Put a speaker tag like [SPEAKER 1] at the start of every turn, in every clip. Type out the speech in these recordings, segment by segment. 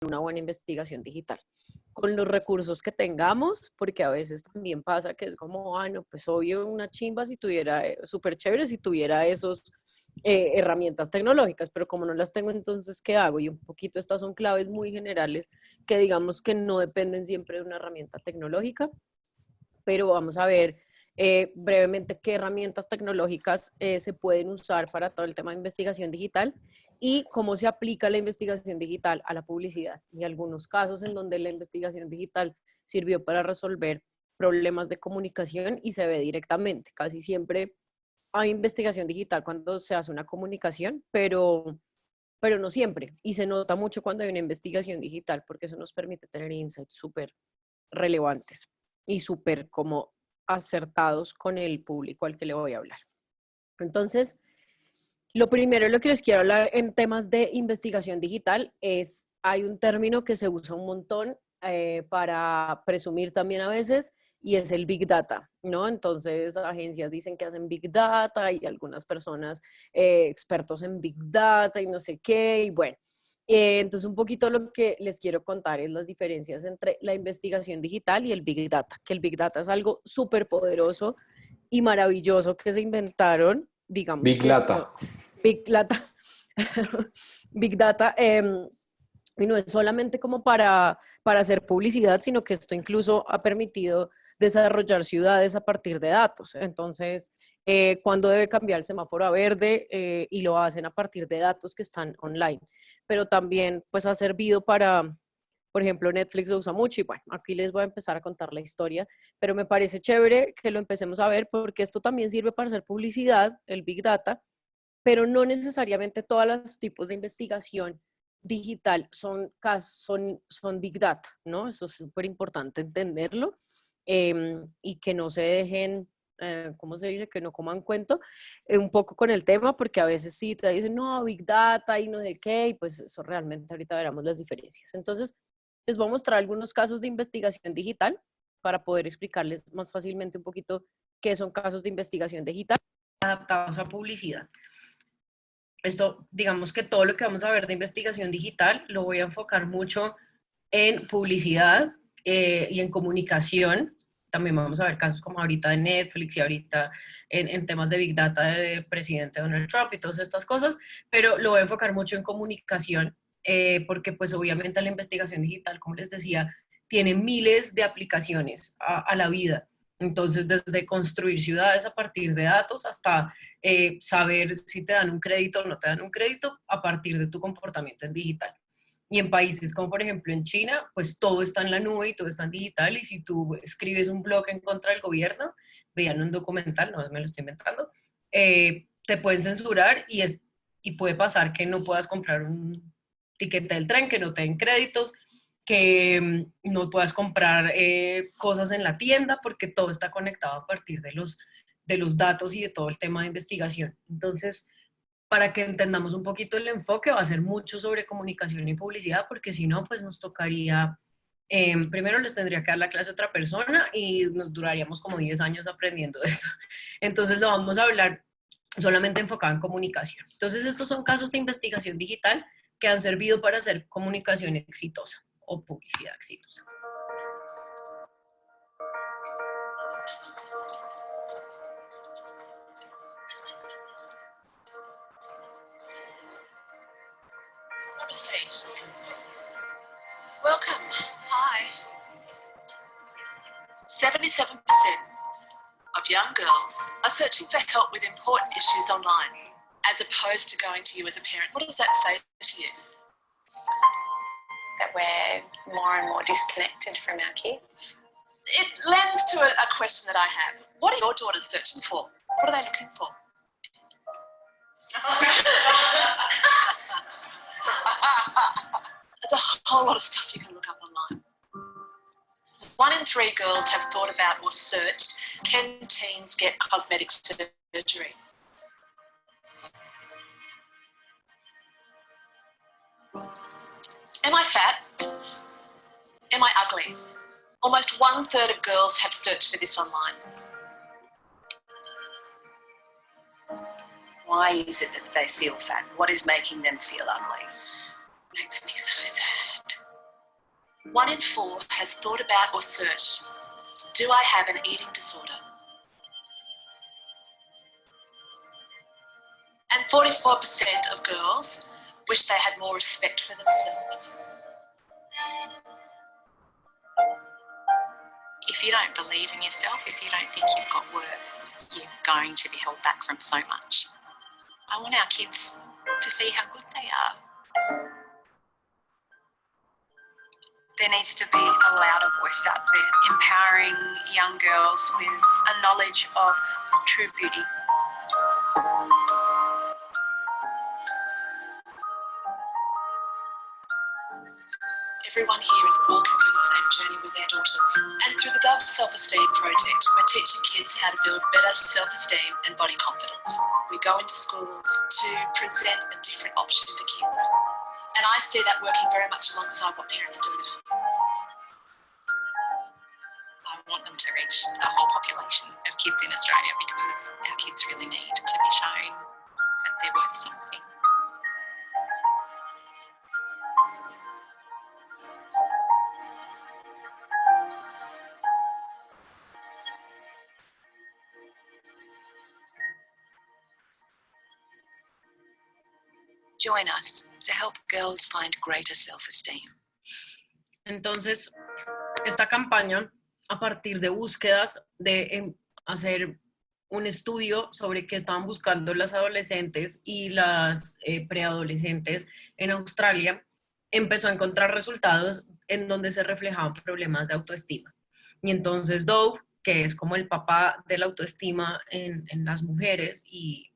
[SPEAKER 1] una buena investigación digital. Con los recursos que tengamos, porque a veces también pasa que es como, no, pues obvio una chimba si tuviera, súper chévere si tuviera esos herramientas tecnológicas, pero como no las tengo, entonces, ¿qué hago? Y un poquito estas son claves muy generales que digamos que no dependen siempre de una herramienta tecnológica, pero vamos a ver brevemente qué herramientas tecnológicas se pueden usar para todo el tema de investigación digital y cómo se aplica la investigación digital a la publicidad. Y algunos casos en donde la investigación digital sirvió para resolver problemas de comunicación y se ve directamente. Casi siempre hay investigación digital cuando se hace una comunicación, pero no siempre. Y se nota mucho cuando hay una investigación digital porque eso nos permite tener insights súper relevantes y súper como acertados con el público al que le voy a hablar. Entonces, lo primero de lo que les quiero hablar en temas de investigación digital es, hay un término que se usa un montón para presumir también a veces, y es el Big Data, ¿no? Entonces, agencias dicen que hacen Big Data y algunas personas expertos en Big Data y no sé qué, y bueno. Entonces, un poquito lo que les quiero contar es las diferencias entre la investigación digital y el Big Data, que el Big Data es algo súper poderoso y maravilloso que se inventaron, digamos
[SPEAKER 2] Big
[SPEAKER 1] que esto,
[SPEAKER 2] Data.
[SPEAKER 1] Big Data, Big Data, y no es solamente como para hacer publicidad, sino que esto incluso ha permitido desarrollar ciudades a partir de datos. Entonces, cuando debe cambiar el semáforo a verde y lo hacen a partir de datos que están online. Pero también pues ha servido para, por ejemplo, Netflix lo usa mucho y bueno, aquí les voy a empezar a contar la historia, pero me parece chévere que lo empecemos a ver porque esto también sirve para hacer publicidad, el Big Data, pero no necesariamente todos los tipos de investigación digital son Big Data, ¿no? Eso es súper importante entenderlo y que no se dejen, ¿cómo se dice? Que no coman cuento un poco con el tema, porque a veces sí te dicen, no, Big Data y no sé qué, y pues eso realmente ahorita veremos las diferencias. Entonces, les voy a mostrar algunos casos de investigación digital para poder explicarles más fácilmente un poquito qué son casos de investigación digital adaptados a publicidad. Esto, digamos que todo lo que vamos a ver de investigación digital lo voy a enfocar mucho en publicidad y en comunicación. También vamos a ver casos como ahorita de Netflix y ahorita en temas de Big Data de presidente Donald Trump y todas estas cosas, pero lo voy a enfocar mucho en comunicación porque pues obviamente la investigación digital, como les decía, tiene miles de aplicaciones a la vida. Entonces, desde construir ciudades a partir de datos hasta saber si te dan un crédito o no te dan un crédito a partir de tu comportamiento en digital. Y en países como por ejemplo en China, pues todo está en la nube y todo está en digital y si tú escribes un blog en contra del gobierno, vean un documental, no me lo estoy inventando, te pueden censurar y puede pasar que no puedas comprar un tiquete del tren, que no te den créditos, que no puedas comprar cosas en la tienda porque todo está conectado a partir de los datos y de todo el tema de investigación. Entonces, para que entendamos un poquito el enfoque, va a ser mucho sobre comunicación y publicidad, porque si no, pues nos tocaría, primero les tendría que dar la clase a otra persona y nos duraríamos como 10 años aprendiendo de eso. Entonces lo vamos a hablar solamente enfocado en comunicación. Entonces estos son casos de investigación digital que han servido para hacer comunicación exitosa o publicidad exitosa.
[SPEAKER 3] Welcome. Hi. 77% of young girls are searching for help with important issues online, as opposed to going to you as a parent. What does that say to you?
[SPEAKER 4] That we're more and more disconnected from our kids.
[SPEAKER 3] It lends to a question that I have. What are your daughters searching for? What are they looking for? There's a whole lot of stuff you can look up online. 1 in 3 girls have thought about or searched, can teens get cosmetic surgery? Am I fat? Am I ugly? Almost 1/3 of girls have searched for this online.
[SPEAKER 5] Why is it that they feel fat? What is making them feel ugly?
[SPEAKER 3] Makes me so sad. 1 in 4 has thought about or searched, do I have an eating disorder? And 44% of girls wish they had more respect for themselves.
[SPEAKER 4] If you don't believe in yourself, if you don't think you've got worth, you're going to be held back from so much. I want our kids to see how good they are. There needs to be a louder voice out there, empowering young girls with a knowledge of true beauty.
[SPEAKER 3] Everyone here is walking through the same journey with their daughters. And through the Dove Self-Esteem Project, we're teaching kids how to build better self-esteem and body confidence. We go into schools to present a different option to kids. And I see that working very much alongside what parents are doing at home.
[SPEAKER 4] I want them to reach the whole population of kids in Australia because our kids really need to be shown that they're worth something. Join us to help girls find greater self-esteem.
[SPEAKER 1] Entonces, esta campaña, a partir de búsquedas, de hacer un estudio sobre qué estaban buscando las adolescentes y las preadolescentes en Australia, empezó a encontrar resultados en donde se reflejaban problemas de autoestima. Y entonces Dove, que es como el papá de la autoestima en las mujeres y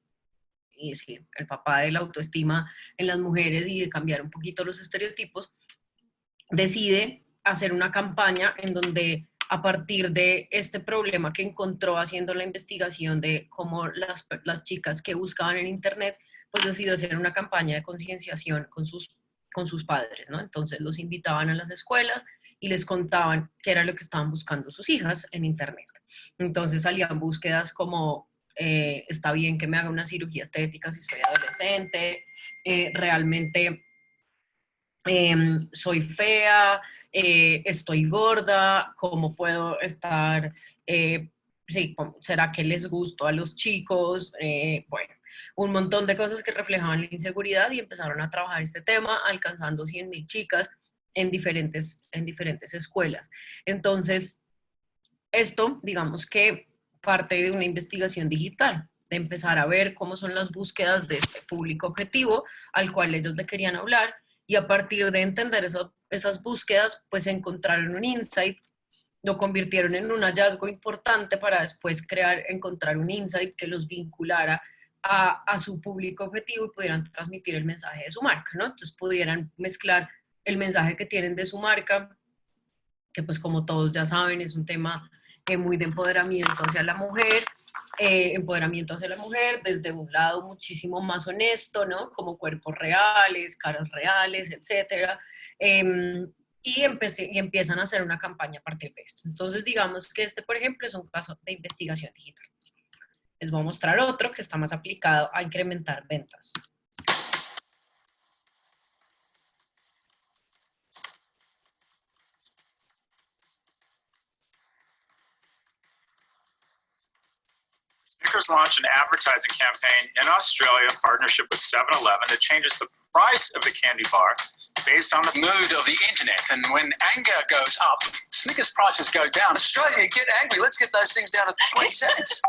[SPEAKER 1] sí, el papá de la autoestima en las mujeres y de cambiar un poquito los estereotipos, decide hacer una campaña en donde a partir de este problema que encontró haciendo la investigación de cómo las chicas que buscaban en internet, pues decidió hacer una campaña de concienciación con sus padres, ¿no? Entonces los invitaban a las escuelas y les contaban qué era lo que estaban buscando sus hijas en internet. Entonces salían búsquedas como está bien que me haga una cirugía estética si soy adolescente, realmente soy fea, estoy gorda, ¿cómo puedo estar? Sí, ¿será que les gusto a los chicos? Bueno, un montón de cosas que reflejaban la inseguridad y empezaron a trabajar este tema, alcanzando 100,000 chicas en diferentes escuelas. Entonces, esto, digamos que parte de una investigación digital, de empezar a ver cómo son las búsquedas de este público objetivo al cual ellos le querían hablar, y a partir de entender esas búsquedas, pues encontraron un insight, lo convirtieron en un hallazgo importante para después encontrar un insight que los vinculara a su público objetivo y pudieran transmitir el mensaje de su marca, ¿no? Entonces pudieran mezclar el mensaje que tienen de su marca, que pues como todos ya saben es un tema muy de empoderamiento hacia la mujer, desde un lado muchísimo más honesto, ¿no? Como cuerpos reales, caras reales, etcétera. Y empiezan a hacer una campaña a partir de esto. Entonces, digamos que este, por ejemplo, es un caso de investigación digital. Les voy a mostrar otro que está más aplicado a incrementar ventas.
[SPEAKER 2] Snickers launched an advertising campaign in Australia in partnership with 7-Eleven that changes the price of the candy bar based on the
[SPEAKER 5] mood of the internet. And when anger goes up, Snickers prices go down. Australia, get angry. Let's get those things down to 20 cents.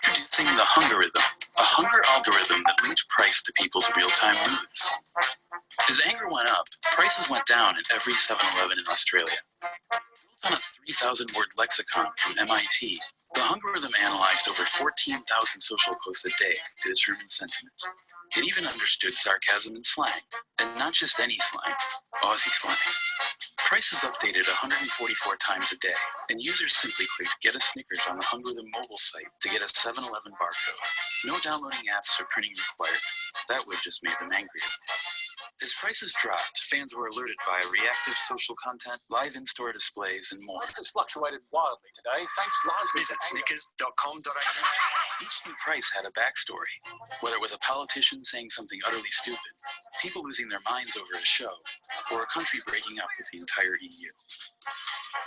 [SPEAKER 6] Introducing the Hungerithm, a hunger algorithm that links price to people's real-time moods. As anger went up, prices went down at every 7-Eleven in Australia. Built on a 3,000-word lexicon from MIT, the Hungerithm analyzed over 14,000 social posts a day to determine sentiment. It even understood sarcasm and slang, and not just any slang, Aussie slang. Price is updated 144 times a day, and users simply click Get a Snickers on the Hungerithm mobile site to get a 7-Eleven barcode. No downloading apps or printing required. That would just make them angrier. As prices dropped, fans were alerted via reactive social content, live in-store displays, and more.
[SPEAKER 5] Prices fluctuated wildly today, thanks largely
[SPEAKER 2] Visit
[SPEAKER 5] to
[SPEAKER 2] snickers.com.au.
[SPEAKER 6] Each new price had a backstory, whether it was a politician saying something utterly stupid, people losing their minds over a show, or a country breaking up with the entire EU.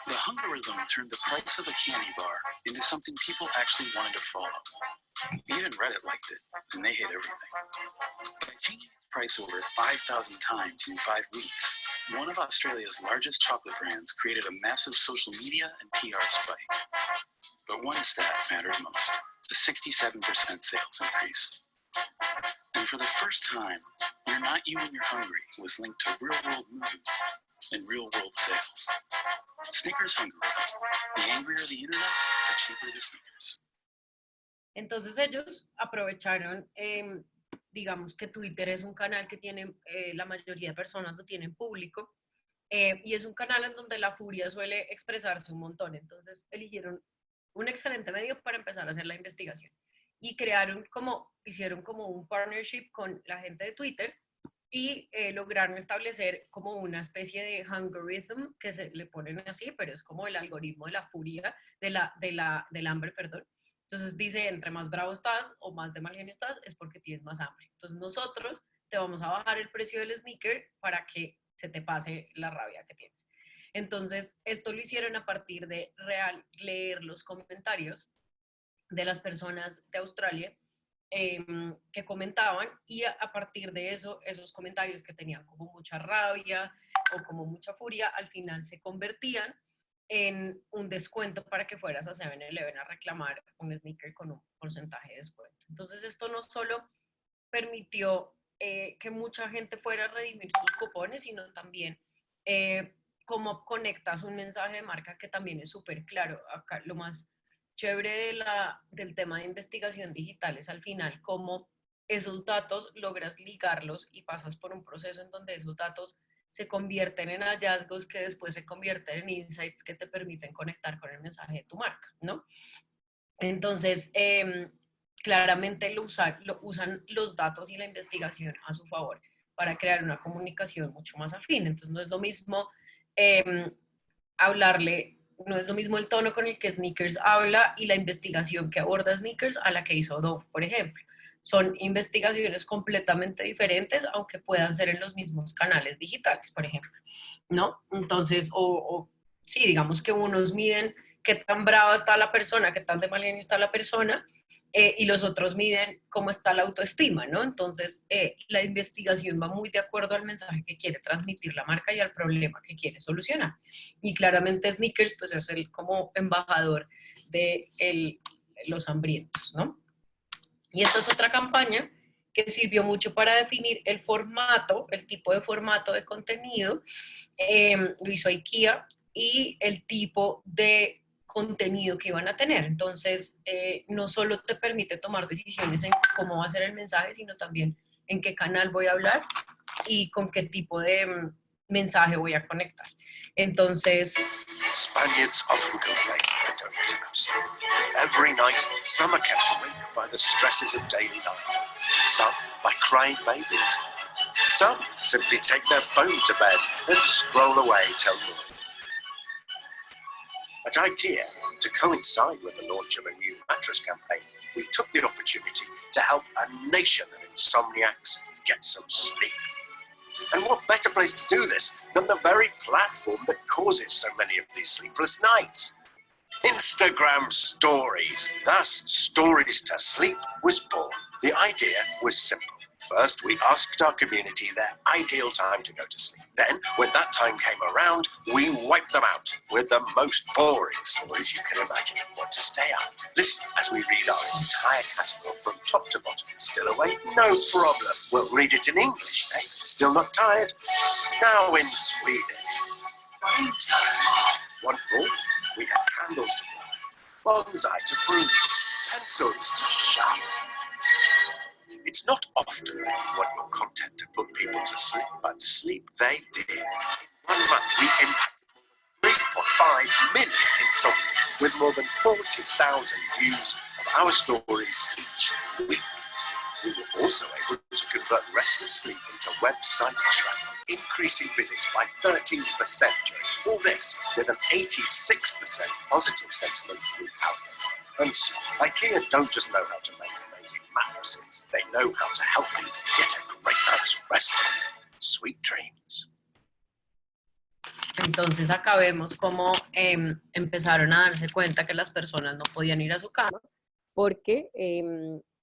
[SPEAKER 6] The Hungarism turned the price of a candy bar into something people actually wanted to follow. Even Reddit liked it, and they hate everything. By changing the price over 5,000 times in 5 weeks, one of Australia's largest chocolate brands created a massive social media and PR spike. But one stat mattered most, the 67% sales increase. And for the first time, You're Not You When You're Hungry was linked to real-world mood and real-world sales. Snickers Hungry. The angrier the internet, the cheaper the Snickers.
[SPEAKER 1] Entonces ellos aprovecharon, digamos que Twitter es un canal que tiene, la mayoría de personas lo tienen público, y es un canal en donde la furia suele expresarse un montón. Entonces eligieron un excelente medio para empezar a hacer la investigación. Y hicieron como un partnership con la gente de Twitter y lograron establecer como una especie de hungerism, que se le ponen así, pero es como el algoritmo de la furia, del hambre, perdón. Entonces dice, entre más bravo estás o más de mal genio estás, es porque tienes más hambre. Entonces nosotros te vamos a bajar el precio del sneaker para que se te pase la rabia que tienes. Entonces esto lo hicieron a partir de leer los comentarios de las personas de Australia que comentaban, y a partir de eso, esos comentarios que tenían como mucha rabia o como mucha furia, al final se convertían en un descuento para que fueras a 7-Eleven a reclamar un sneaker con un porcentaje de descuento. Entonces esto no solo permitió que mucha gente fuera a redimir sus cupones, sino también cómo conectas un mensaje de marca que también es súper claro. Acá lo más chévere del tema de investigación digital es al final cómo esos datos logras ligarlos y pasas por un proceso en donde esos datos se convierten en hallazgos que después se convierten en insights que te permiten conectar con el mensaje de tu marca, ¿no? Entonces, claramente usan los datos y la investigación a su favor para crear una comunicación mucho más afín. Entonces, no es lo mismo no es lo mismo el tono con el que Snickers habla y la investigación que aborda Snickers a la que hizo Dove, por ejemplo. Son investigaciones completamente diferentes, aunque puedan ser en los mismos canales digitales, por ejemplo, ¿no? Entonces, sí, digamos que unos miden qué tan brava está la persona, qué tan de mal genio está la persona, y los otros miden cómo está la autoestima, ¿no? Entonces, la investigación va muy de acuerdo al mensaje que quiere transmitir la marca y al problema que quiere solucionar. Y claramente Snickers, pues, es como embajador de los hambrientos, ¿no? Y esta es otra campaña que sirvió mucho para definir el formato, el tipo de formato de contenido, lo hizo IKEA, y el tipo de contenido que iban a tener. Entonces, no solo te permite tomar decisiones en cómo va a ser el mensaje, sino también en qué canal voy a hablar y con qué tipo de mensaje voy a conectar. Entonces,
[SPEAKER 7] Spaniards often complain they don't get enough sleep. Every night, some are kept awake by the stresses of daily life. Some by crying babies. Some simply take their phone to bed and scroll away till morning. At IKEA, to coincide with the launch of a new mattress campaign, we took the opportunity to help a nation of insomniacs get some sleep. And what better place to do this than the very platform that causes so many of these sleepless nights? Instagram Stories. Thus, Stories to Sleep was born. The idea was simple. First, we asked our community their ideal time to go to sleep. Then, when that time came around, we wiped them out with the most boring stories you can imagine. Want to stay up? Listen as we read our entire catalogue from top to bottom. Still awake? No problem. We'll read it in English next. Still not tired? Now in Swedish. Want more? We have candles to blow, bonsai to prune, pencils to sharpen. It's not often you want your content to put people to sleep, but sleep they did. In 1 month, we impacted 3.5 million insomnia with more than 40,000 views of our stories each week. We were also able to convert restless sleep into website traffic, increasing visits by 13% during all this, with an 86% positive sentiment throughout. And so, IKEA don't just know how to make amazing mattresses, they know how to help people get a great night's rest. Sweet dreams.
[SPEAKER 1] Entonces acá vemos cómo empezaron a darse cuenta que las personas no podían ir a su cama porque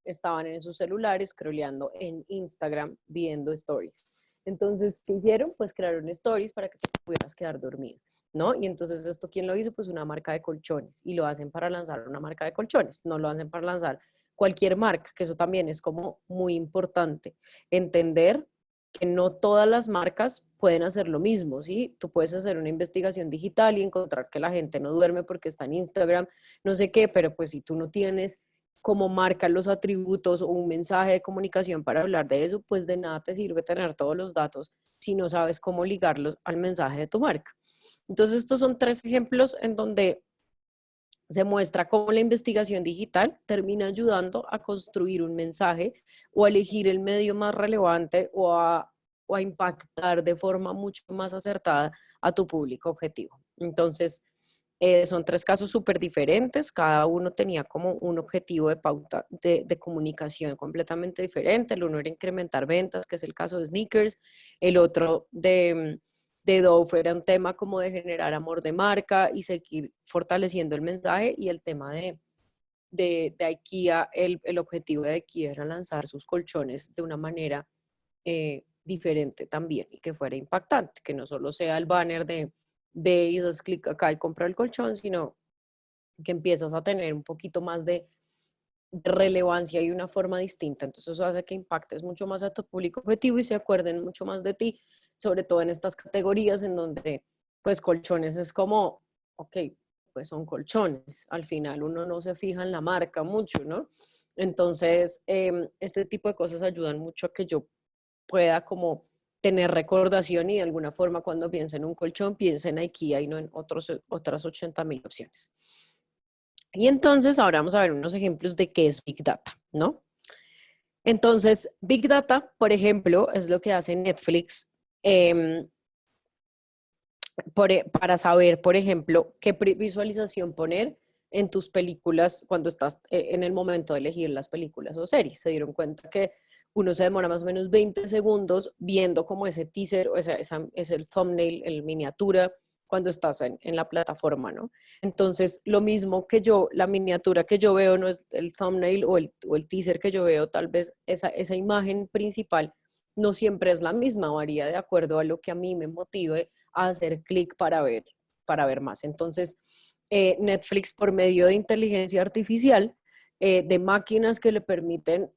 [SPEAKER 1] estaban en sus celulares scrolleando en Instagram viendo stories. Entonces, ¿qué hicieron? Pues crearon stories para que te pudieras quedar dormido, ¿no? Y entonces, ¿esto quién lo hizo? Pues una marca de colchones. Y lo hacen para lanzar una marca de colchones, no lo hacen para lanzar cualquier marca, que eso también es como muy importante. Entender que no todas las marcas pueden hacer lo mismo, ¿sí? Tú puedes hacer una investigación digital y encontrar que la gente no duerme porque está en Instagram, no sé qué, pero pues si tú no tienes como marca los atributos o un mensaje de comunicación para hablar de eso, pues de nada te sirve tener todos los datos si no sabes cómo ligarlos al mensaje de tu marca. Entonces, estos son 3 ejemplos en donde se muestra cómo la investigación digital termina ayudando a construir un mensaje o a elegir el medio más relevante o a impactar de forma mucho más acertada a tu público objetivo. Entonces, son 3 casos súper diferentes, cada uno tenía como un objetivo de pauta de comunicación completamente diferente. El uno era incrementar ventas, que es el caso de sneakers, el otro de Dove era un tema como de generar amor de marca y seguir fortaleciendo el mensaje, y el tema de IKEA, el objetivo de IKEA era lanzar sus colchones de una manera diferente también y que fuera impactante, que no solo sea el banner de ve y das clic acá y compra el colchón, sino que empiezas a tener un poquito más de relevancia y una forma distinta. Entonces eso hace que impactes mucho más a tu público objetivo y se acuerden mucho más de ti, sobre todo en estas categorías en donde pues colchones es como, ok, pues son colchones, al final uno no se fija en la marca mucho, ¿no? Entonces este tipo de cosas ayudan mucho a que yo pueda como tener recordación y de alguna forma cuando piense en un colchón piense en IKEA y no en otras 80,000 opciones. Y entonces ahora vamos a ver unos ejemplos de qué es Big Data, ¿no? Entonces, Big Data, por ejemplo, es lo que hace Netflix para saber, por ejemplo, qué visualización poner en tus películas cuando estás en el momento de elegir las películas o series. Se dieron cuenta que uno se demora más o menos 20 segundos viendo como ese teaser o es el thumbnail, el miniatura, cuando estás en la plataforma, ¿no? Entonces, lo mismo que yo, la miniatura que yo veo no es el thumbnail o el teaser que yo veo, tal vez esa imagen principal no siempre es la misma, varía de acuerdo a lo que a mí me motive a hacer clic para ver más. Entonces, Netflix, por medio de inteligencia artificial, de máquinas que le permiten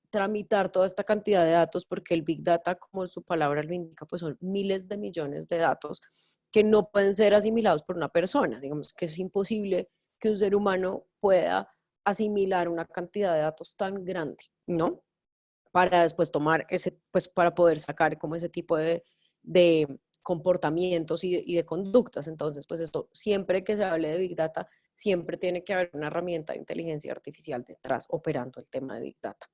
[SPEAKER 1] tramitar toda esta cantidad de datos, porque el Big Data, como su palabra lo indica, pues son miles de millones de datos que no pueden ser asimilados por una persona. Digamos que es imposible que un ser humano pueda asimilar una cantidad de datos tan grande, ¿no? Para después tomar pues para poder sacar como ese tipo de comportamientos y de conductas. Entonces, pues esto, siempre que se hable de Big Data, siempre tiene que haber una herramienta de inteligencia artificial detrás operando el tema de Big Data.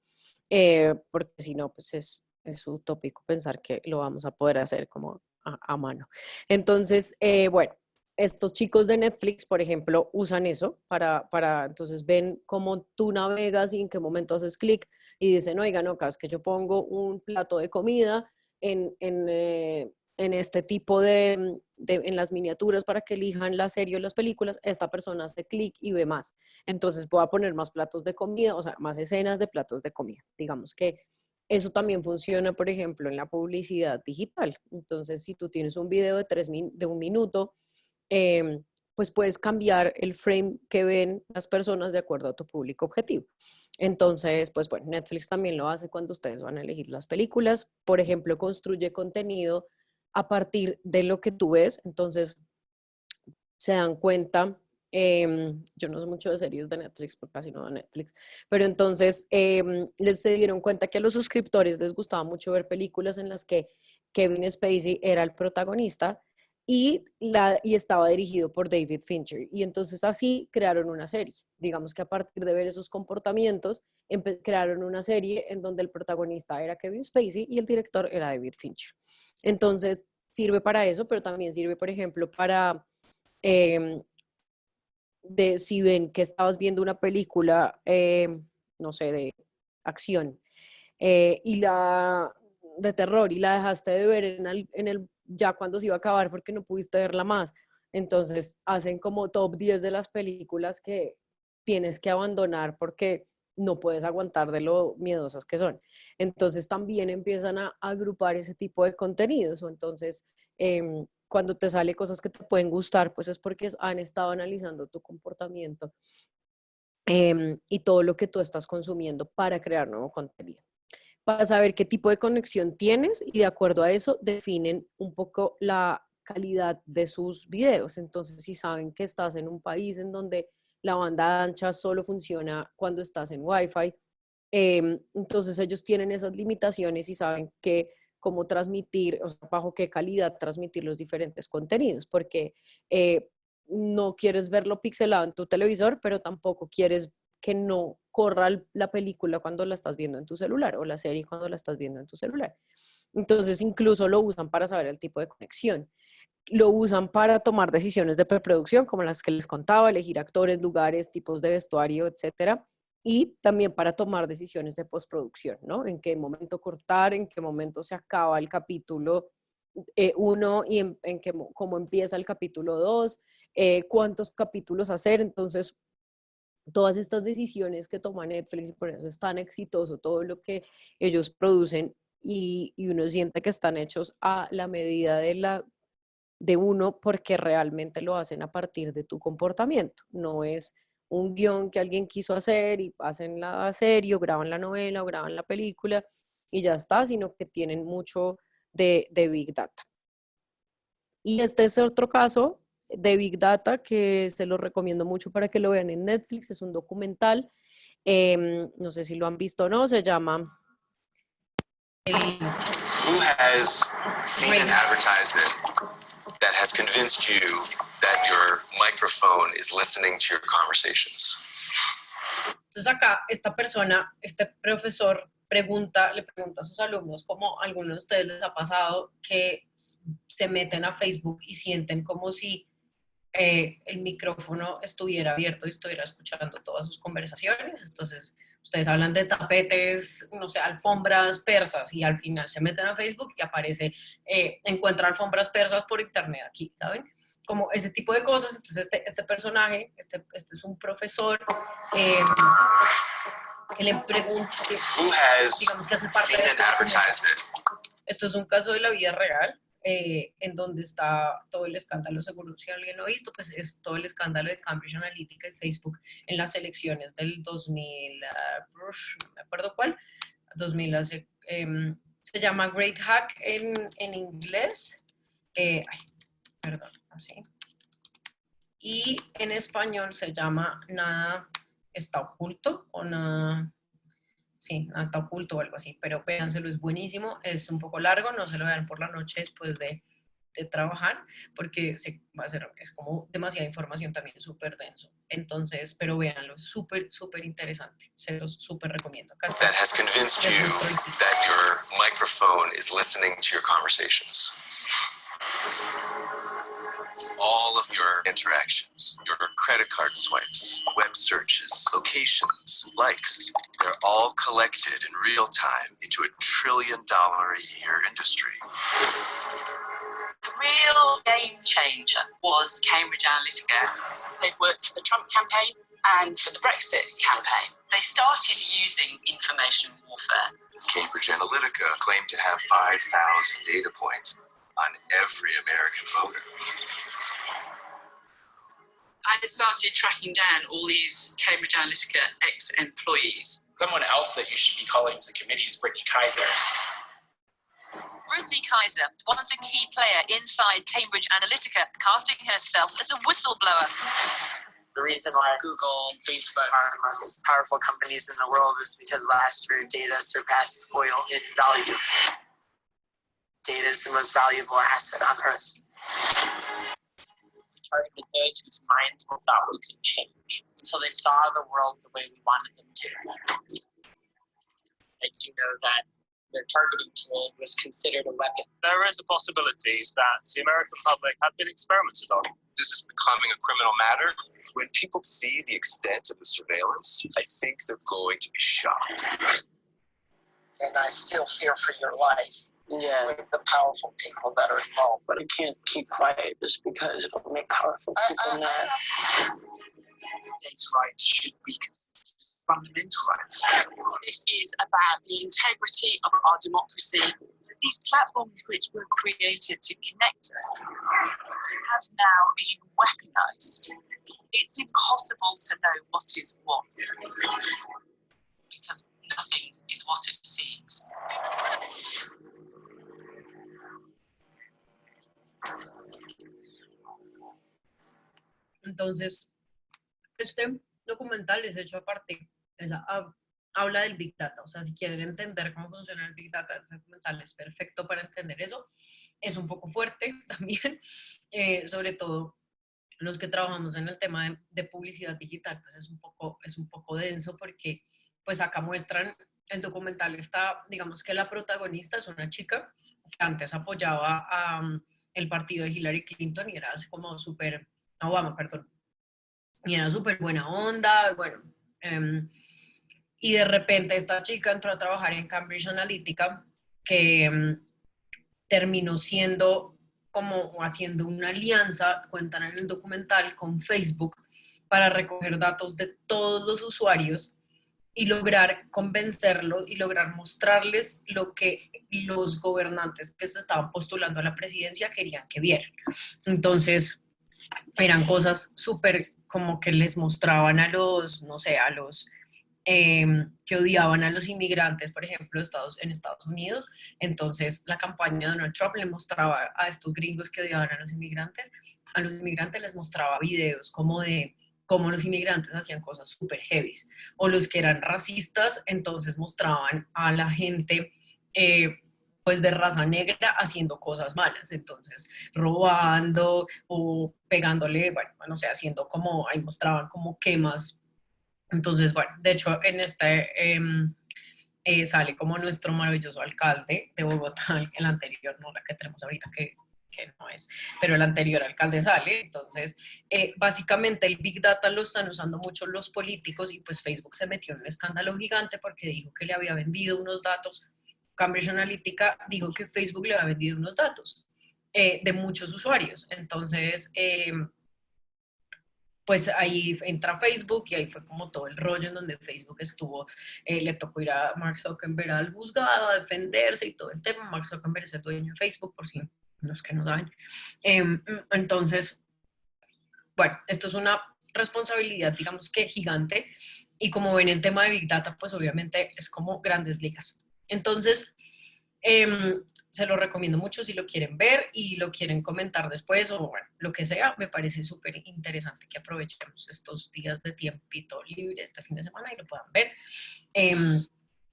[SPEAKER 1] Porque si no, pues es utópico pensar que lo vamos a poder hacer como a mano. Entonces, bueno, estos chicos de Netflix, por ejemplo, usan eso entonces ven cómo tú navegas y en qué momento haces clic y dicen, oiga, no, cada vez que yo pongo un plato de comida en este tipo en las miniaturas para que elijan la serie o las películas, esta persona hace clic y ve más. Entonces voy a poner más platos de comida, o sea, más escenas de platos de comida. Digamos que eso también funciona, por ejemplo, en la publicidad digital. Entonces, si tú tienes un video de 1 minuto, pues puedes cambiar el frame que ven las personas de acuerdo a tu público objetivo. Entonces, pues bueno, Netflix también lo hace cuando ustedes van a elegir las películas. Por ejemplo, construye contenido a partir de lo que tú ves. Entonces, se dan cuenta, yo no sé mucho de series de Netflix, porque casi no de Netflix, pero entonces se dieron cuenta que a los suscriptores les gustaba mucho ver películas en las que Kevin Spacey era el protagonista, y estaba dirigido por David Fincher. Y entonces así crearon una serie. Digamos que a partir de ver esos comportamientos, crearon una serie en donde el protagonista era Kevin Spacey y el director era David Fincher. Entonces sirve para eso, pero también sirve, por ejemplo, para si ven que estabas viendo una película, no sé, de acción de terror y la dejaste de ver ya cuando se iba a acabar porque no pudiste verla más. Entonces hacen como top 10 de las películas que tienes que abandonar porque no puedes aguantar de lo miedosas que son. Entonces también empiezan a agrupar ese tipo de contenidos. O entonces, cuando te sale cosas que te pueden gustar, pues es porque han estado analizando tu comportamiento y todo lo que tú estás consumiendo para crear nuevo contenido. Para saber qué tipo de conexión tienes y de acuerdo a eso definen un poco la calidad de sus videos. Entonces, si saben que estás en un país en donde la banda ancha solo funciona cuando estás en Wi-Fi, entonces ellos tienen esas limitaciones y saben cómo transmitir, o sea, bajo qué calidad transmitir los diferentes contenidos, porque no quieres verlo pixelado en tu televisor, pero tampoco quieres que no corra la película cuando la estás viendo en tu celular o la serie cuando la estás viendo en tu celular. Entonces incluso lo usan para saber el tipo de conexión. Lo usan para tomar decisiones de preproducción, como las que les contaba, elegir actores, lugares, tipos de vestuario, etcétera. Y también para tomar decisiones de postproducción, ¿no? En qué momento cortar, en qué momento se acaba el capítulo 1 y cómo empieza el capítulo 2, cuántos capítulos hacer. Entonces, todas estas decisiones que toma Netflix, y por eso es tan exitoso todo lo que ellos producen y uno siente que están hechos a la medida de uno porque realmente lo hacen a partir de tu comportamiento. No es un guión que alguien quiso hacer y hacen la serie o graban la novela o graban la película y ya está, sino que tienen mucho de Big Data. Y este es otro caso de Big Data que se lo recomiendo mucho para que lo vean en Netflix. Es un documental, no sé si lo han visto o no, se llama...
[SPEAKER 8] Who has seen an advertisement that has convinced you that your microphone is listening to your conversations?
[SPEAKER 1] Entonces acá esta persona, este profesor le pregunta a sus alumnos, como a algunos de ustedes les ha pasado que se meten a Facebook y sienten como si el micrófono estuviera abierto y estuviera escuchando todas sus conversaciones. Entonces ustedes hablan de tapetes, no sé, alfombras persas y al final se meten a Facebook y aparece, encuentra alfombras persas por internet aquí, ¿saben? Como ese tipo de cosas. Entonces este personaje, este es un profesor que le pregunta, digamos que hace parte de esto es un caso de la vida real, en donde está todo el escándalo, seguro si alguien lo ha visto, pues es todo el escándalo de Cambridge Analytica y Facebook en las elecciones del 2000, no me acuerdo cuál, 2000, se llama Great Hack en inglés, perdón, así, y en español se llama Nada está oculto o nada... Sí, nada está oculto o algo así, pero véanselo, es buenísimo, es un poco largo, no se lo vean por la noche después de trabajar, porque es como demasiada información también, súper denso. Entonces, pero véanlo, súper, súper interesante, se los súper recomiendo.
[SPEAKER 8] That has convinced you that your microphone is listening to your conversations. All of your interactions, your credit card swipes, web searches, locations, likes, they're all collected in real time into $1 trillion a year industry.
[SPEAKER 9] The real game changer was Cambridge Analytica. They've worked for the Trump campaign and for the Brexit campaign. They started using information warfare.
[SPEAKER 8] Cambridge Analytica claimed to have 5,000 data points on every American voter.
[SPEAKER 9] I started tracking down all these Cambridge Analytica ex-employees.
[SPEAKER 5] Someone else that you should be calling to the committee is Brittany Kaiser.
[SPEAKER 10] Brittany Kaiser, once a key player inside Cambridge Analytica, casting herself as a whistleblower.
[SPEAKER 11] The reason why Google and Facebook are the most powerful companies in the world is because last year data surpassed oil in value. Data is the most valuable asset on Earth. targeted those whose minds were thought we could change until they saw the world the way we wanted them to. I do know that their targeting tool was considered a weapon.
[SPEAKER 12] There is a possibility that the American public have been experimented on.
[SPEAKER 8] This is becoming a criminal matter. When people see the extent of the surveillance, I think they're going to be shocked.
[SPEAKER 11] And I still fear for your life. Yeah. With the powerful people that are involved. But I can't keep quiet just because it'll make powerful people mad.
[SPEAKER 9] Data rights should be fundamental rights. This is about the integrity of our democracy. These platforms which were created to connect us have now been weaponized. It's impossible to know what is what, because nothing is what it seems.
[SPEAKER 1] Entonces, este documental es hecho aparte, habla del Big Data, o sea, si quieren entender cómo funciona el Big Data, el documental es perfecto para entender eso. Es un poco fuerte también, sobre todo los que trabajamos en el tema de publicidad digital, pues es un poco denso porque pues acá muestran, el documental está, digamos que la protagonista es una chica que antes apoyaba a el partido de Hillary Clinton y era así como súper, Obama, perdón, y era súper buena onda, bueno, y de repente esta chica entró a trabajar en Cambridge Analytica, que terminó siendo como haciendo una alianza, cuentan en el documental, con Facebook para recoger datos de todos los usuarios y lograr convencerlos y lograr mostrarles lo que los gobernantes que se estaban postulando a la presidencia querían que vieran. Entonces, eran cosas súper como que les mostraban a los, no sé, a los que odiaban a los inmigrantes, por ejemplo, en Estados Unidos. Entonces, la campaña de Donald Trump le mostraba a estos gringos que odiaban a los inmigrantes les mostraba videos como de cómo los inmigrantes hacían cosas súper heavies, o los que eran racistas, entonces mostraban a la gente pues de raza negra haciendo cosas malas, entonces robando o pegándole, bueno, no sé, haciendo como, ahí mostraban como quemas. Entonces, bueno, de hecho en este sale como nuestro maravilloso alcalde de Bogotá, el anterior, no la que tenemos ahorita, que no es, pero el anterior alcalde sale. Entonces, básicamente el Big Data lo están usando mucho los políticos y pues Facebook se metió en un escándalo gigante porque dijo que le había vendido unos datos. Cambridge Analytica dijo que Facebook le había vendido unos datos de muchos usuarios. Entonces, pues ahí entra Facebook y ahí fue como todo el rollo en donde Facebook estuvo, le tocó ir a Mark Zuckerberg al juzgado a defenderse y todo el tema. Mark Zuckerberg es el dueño de Facebook, por si los que no saben. Entonces, bueno, esto es una responsabilidad, digamos que gigante, y como ven el tema de Big Data, pues obviamente es como grandes ligas. Entonces, se lo recomiendo mucho si lo quieren ver y lo quieren comentar después o bueno, lo que sea. Me parece súper interesante que aprovechemos estos días de tiempito libre este fin de semana y lo puedan ver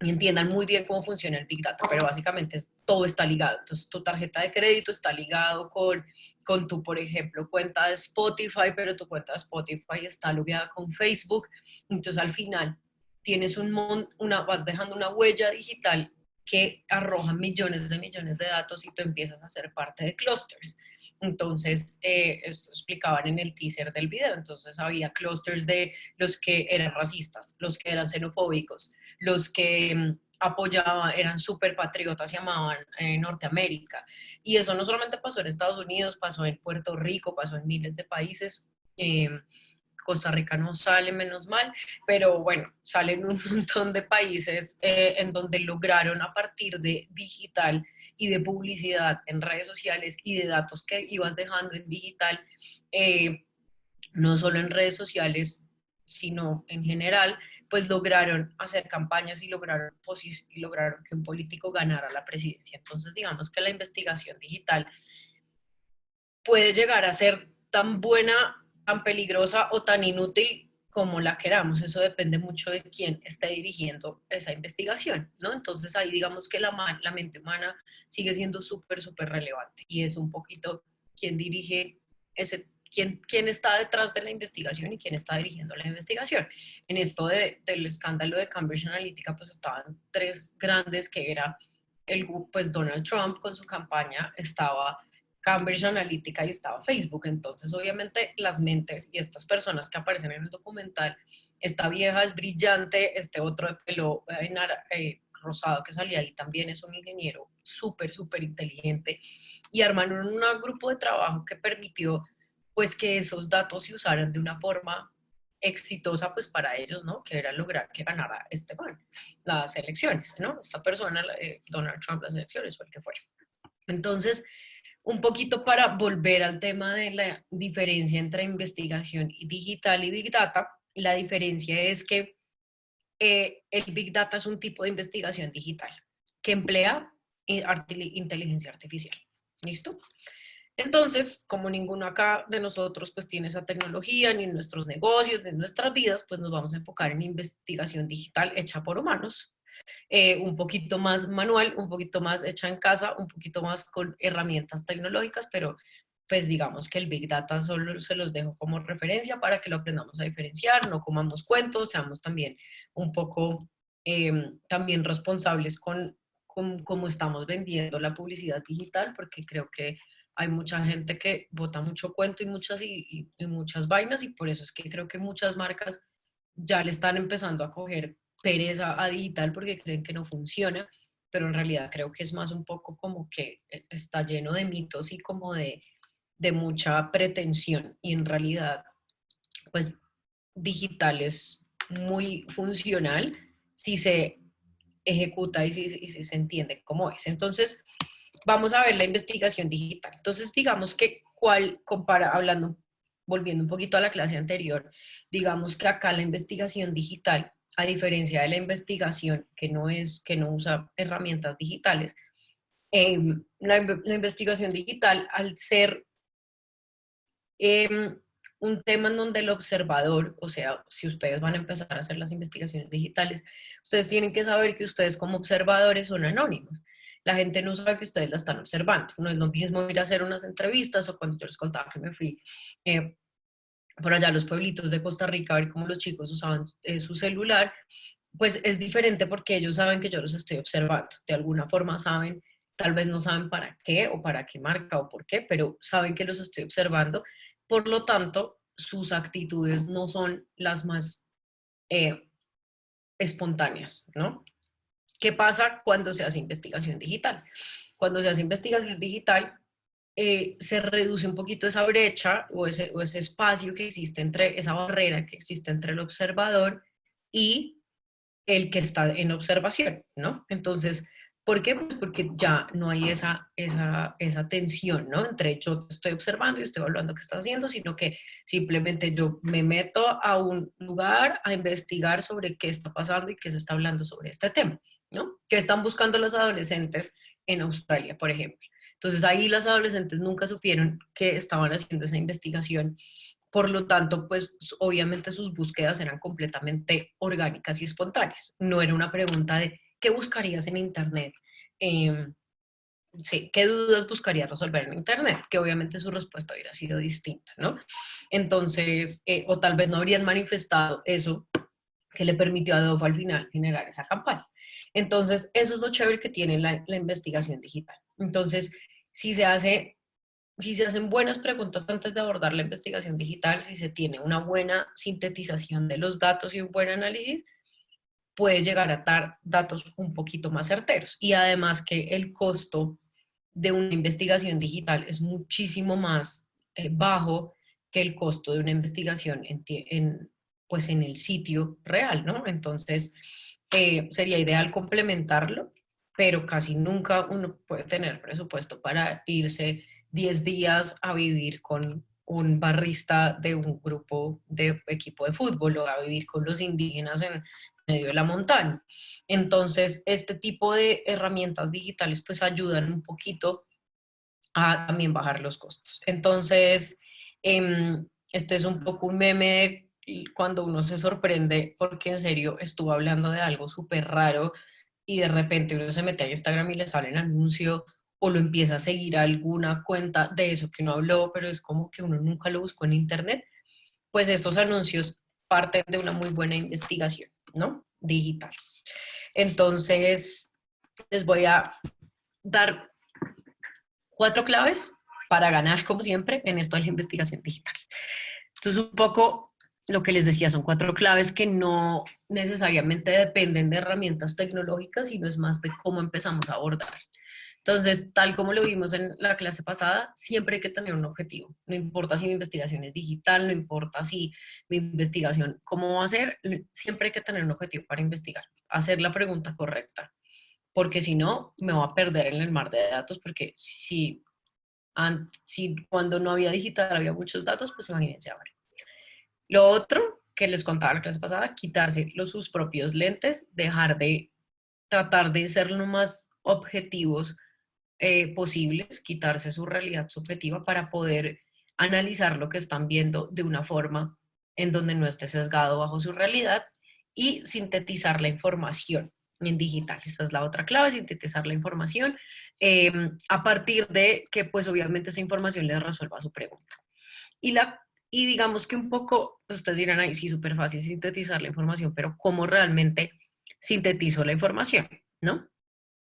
[SPEAKER 1] y entiendan muy bien cómo funciona el Big Data, pero básicamente todo está ligado. Entonces tu tarjeta de crédito está ligado con tu, por ejemplo, cuenta de Spotify, pero tu cuenta de Spotify está logueada con Facebook. Entonces al final tienes vas dejando una huella digital que arroja millones de datos y tú empiezas a ser parte de clusters. Entonces, eso explicaban en el teaser del video. Entonces, había clusters de los que eran racistas, los que eran xenofóbicos, los que apoyaban, eran súper patriotas y amaban Norteamérica. Y eso no solamente pasó en Estados Unidos, pasó en Puerto Rico, pasó en miles de países. Costa Rica no sale, menos mal, pero bueno, salen un montón de países en donde lograron a partir de digital y de publicidad en redes sociales y de datos que ibas dejando en digital, no solo en redes sociales, sino en general, pues lograron hacer campañas y lograron que un político ganara la presidencia. Entonces, digamos que la investigación digital puede llegar a ser tan buena, tan peligrosa o tan inútil como la queramos. Eso depende mucho de quién esté dirigiendo esa investigación, ¿no? Entonces ahí digamos que la mente humana sigue siendo súper relevante y es un poquito quién dirige quién está detrás de la investigación y quién está dirigiendo la investigación. En esto del escándalo de Cambridge Analytica, pues estaban tres grandes, que era pues Donald Trump con su campaña, estaba Cambridge Analytica y estaba Facebook. Entonces, obviamente, las mentes y estas personas que aparecen en el documental, esta vieja es brillante, este otro de pelo rosado que salía ahí también es un ingeniero súper, súper inteligente, y armaron un grupo de trabajo que permitió pues que esos datos se usaran de una forma exitosa pues para ellos, ¿no? Que era lograr que ganara las elecciones, ¿no? Esta persona, Donald Trump, las elecciones o el que fuera. Entonces, un poquito para volver al tema de la diferencia entre investigación digital y Big Data, la diferencia es que el Big Data es un tipo de investigación digital que emplea inteligencia artificial. ¿Listo? Entonces, como ninguno acá de nosotros pues tiene esa tecnología, ni en nuestros negocios, ni en nuestras vidas, pues nos vamos a enfocar en investigación digital hecha por humanos, un poquito más manual, un poquito más hecha en casa, un poquito más con herramientas tecnológicas, pero pues digamos que el Big Data solo se los dejo como referencia para que lo aprendamos a diferenciar, no comamos cuentos, seamos también un poco también responsables con cómo estamos vendiendo la publicidad digital, porque creo que hay mucha gente que bota mucho cuento y muchas vainas, y por eso es que creo que muchas marcas ya le están empezando a coger pereza a digital porque creen que no funciona, pero en realidad creo que es más un poco como que está lleno de mitos y como de mucha pretensión, y en realidad pues digital es muy funcional si se ejecuta y si se entiende cómo es. Entonces vamos a ver la investigación digital. Entonces digamos que volviendo un poquito a la clase anterior, digamos que acá la investigación digital, a diferencia de la investigación que no usa herramientas digitales, la investigación digital, al ser un tema en donde el observador, o sea, si ustedes van a empezar a hacer las investigaciones digitales, ustedes tienen que saber que ustedes como observadores son anónimos. La gente no sabe que ustedes la están observando. No es lo mismo ir a hacer unas entrevistas, o cuando yo les contaba que me fui por allá a los pueblitos de Costa Rica a ver cómo los chicos usaban su celular, pues es diferente porque ellos saben que yo los estoy observando. De alguna forma saben, tal vez no saben para qué o para qué marca o por qué, pero saben que los estoy observando. Por lo tanto, sus actitudes no son las más espontáneas, ¿no? ¿Qué pasa cuando se hace investigación digital? Cuando se hace investigación digital, se reduce un poquito esa brecha o ese espacio que existe esa barrera que existe entre el observador y el que está en observación, ¿no? Entonces, ¿por qué? Pues porque ya no hay esa tensión, ¿no? Entre yo te estoy observando y estoy evaluando qué estás haciendo, sino que simplemente yo me meto a un lugar a investigar sobre qué está pasando y qué se está hablando sobre este tema, ¿no? ¿Qué están buscando los adolescentes en Australia, por ejemplo? Entonces ahí las adolescentes nunca supieron que estaban haciendo esa investigación. Por lo tanto, pues obviamente sus búsquedas eran completamente orgánicas y espontáneas. No era una pregunta de ¿qué buscarías en Internet? Sí, ¿qué dudas buscarías resolver en Internet? Que obviamente su respuesta hubiera sido distinta, ¿no? Entonces, o tal vez no habrían manifestado eso que le permitió a Adobe al final generar esa campaña. Entonces, eso es lo chévere que tiene la investigación digital. Entonces, si se hacen buenas preguntas antes de abordar la investigación digital, si se tiene una buena sintetización de los datos y un buen análisis, puede llegar a dar datos un poquito más certeros. Y además que el costo de una investigación digital es muchísimo más bajo que el costo de una investigación pues en el sitio real, ¿no? Entonces, sería ideal complementarlo, pero casi nunca uno puede tener presupuesto para irse 10 días a vivir con un barrista de un grupo de equipo de fútbol o a vivir con los indígenas en medio de la montaña. Entonces, este tipo de herramientas digitales pues ayudan un poquito a también bajar los costos. Entonces, este es un poco un meme cuando uno se sorprende porque en serio estuvo hablando de algo súper raro y de repente uno se mete a Instagram y le sale un anuncio o lo empieza a seguir a alguna cuenta de eso que no habló, pero es como que uno nunca lo buscó en internet, pues esos anuncios parten de una muy buena investigación, ¿no? Digital. Entonces, les voy a dar 4 claves para ganar, como siempre, en esto de la investigación digital. Entonces, un poco lo que les decía, son 4 claves que no necesariamente dependen de herramientas tecnológicas, sino es más de cómo empezamos a abordar. Entonces, tal como lo vimos en la clase pasada, siempre hay que tener un objetivo. No importa si mi investigación es digital, no importa si mi investigación, cómo va a ser, siempre hay que tener un objetivo para investigar. Hacer la pregunta correcta, porque si no, me voy a perder en el mar de datos, porque si cuando no había digital había muchos datos, pues imagínense ahora. Lo otro que les contaba la clase pasada, quitarse sus propios lentes, dejar de tratar de ser lo más objetivos posibles, quitarse su realidad subjetiva para poder analizar lo que están viendo de una forma en donde no esté sesgado bajo su realidad y sintetizar la información en digital. Esa es la otra clave, sintetizar la información a partir de que pues obviamente esa información les resuelva su pregunta. Y digamos que un poco, ustedes dirán, ahí sí, súper fácil sintetizar la información, pero ¿cómo realmente sintetizo la información? ¿No?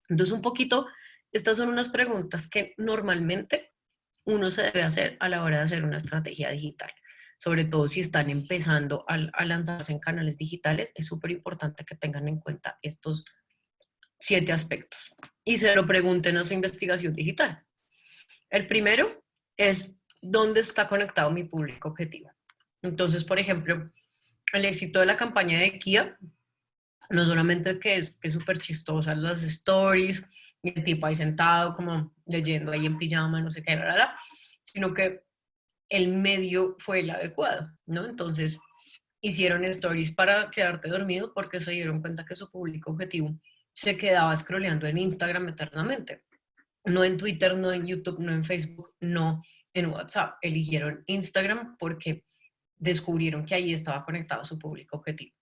[SPEAKER 1] Entonces, un poquito, estas son unas preguntas que normalmente uno se debe hacer a la hora de hacer una estrategia digital. Sobre todo si están empezando a lanzarse en canales digitales, es súper importante que tengan en cuenta estos 7 aspectos y se lo pregunten a su investigación digital. El primero es, ¿dónde está conectado mi público objetivo? Entonces, por ejemplo, el éxito de la campaña de Kia, no solamente que es súper chistosa las stories, y el tipo ahí sentado como leyendo ahí en pijama, no sé qué, sino que el medio fue el adecuado, ¿no? Entonces, hicieron stories para quedarte dormido porque se dieron cuenta que su público objetivo se quedaba scrolleando en Instagram eternamente. No en Twitter, no en YouTube, no en Facebook, no en WhatsApp. Eligieron Instagram porque descubrieron que ahí estaba conectado su público objetivo.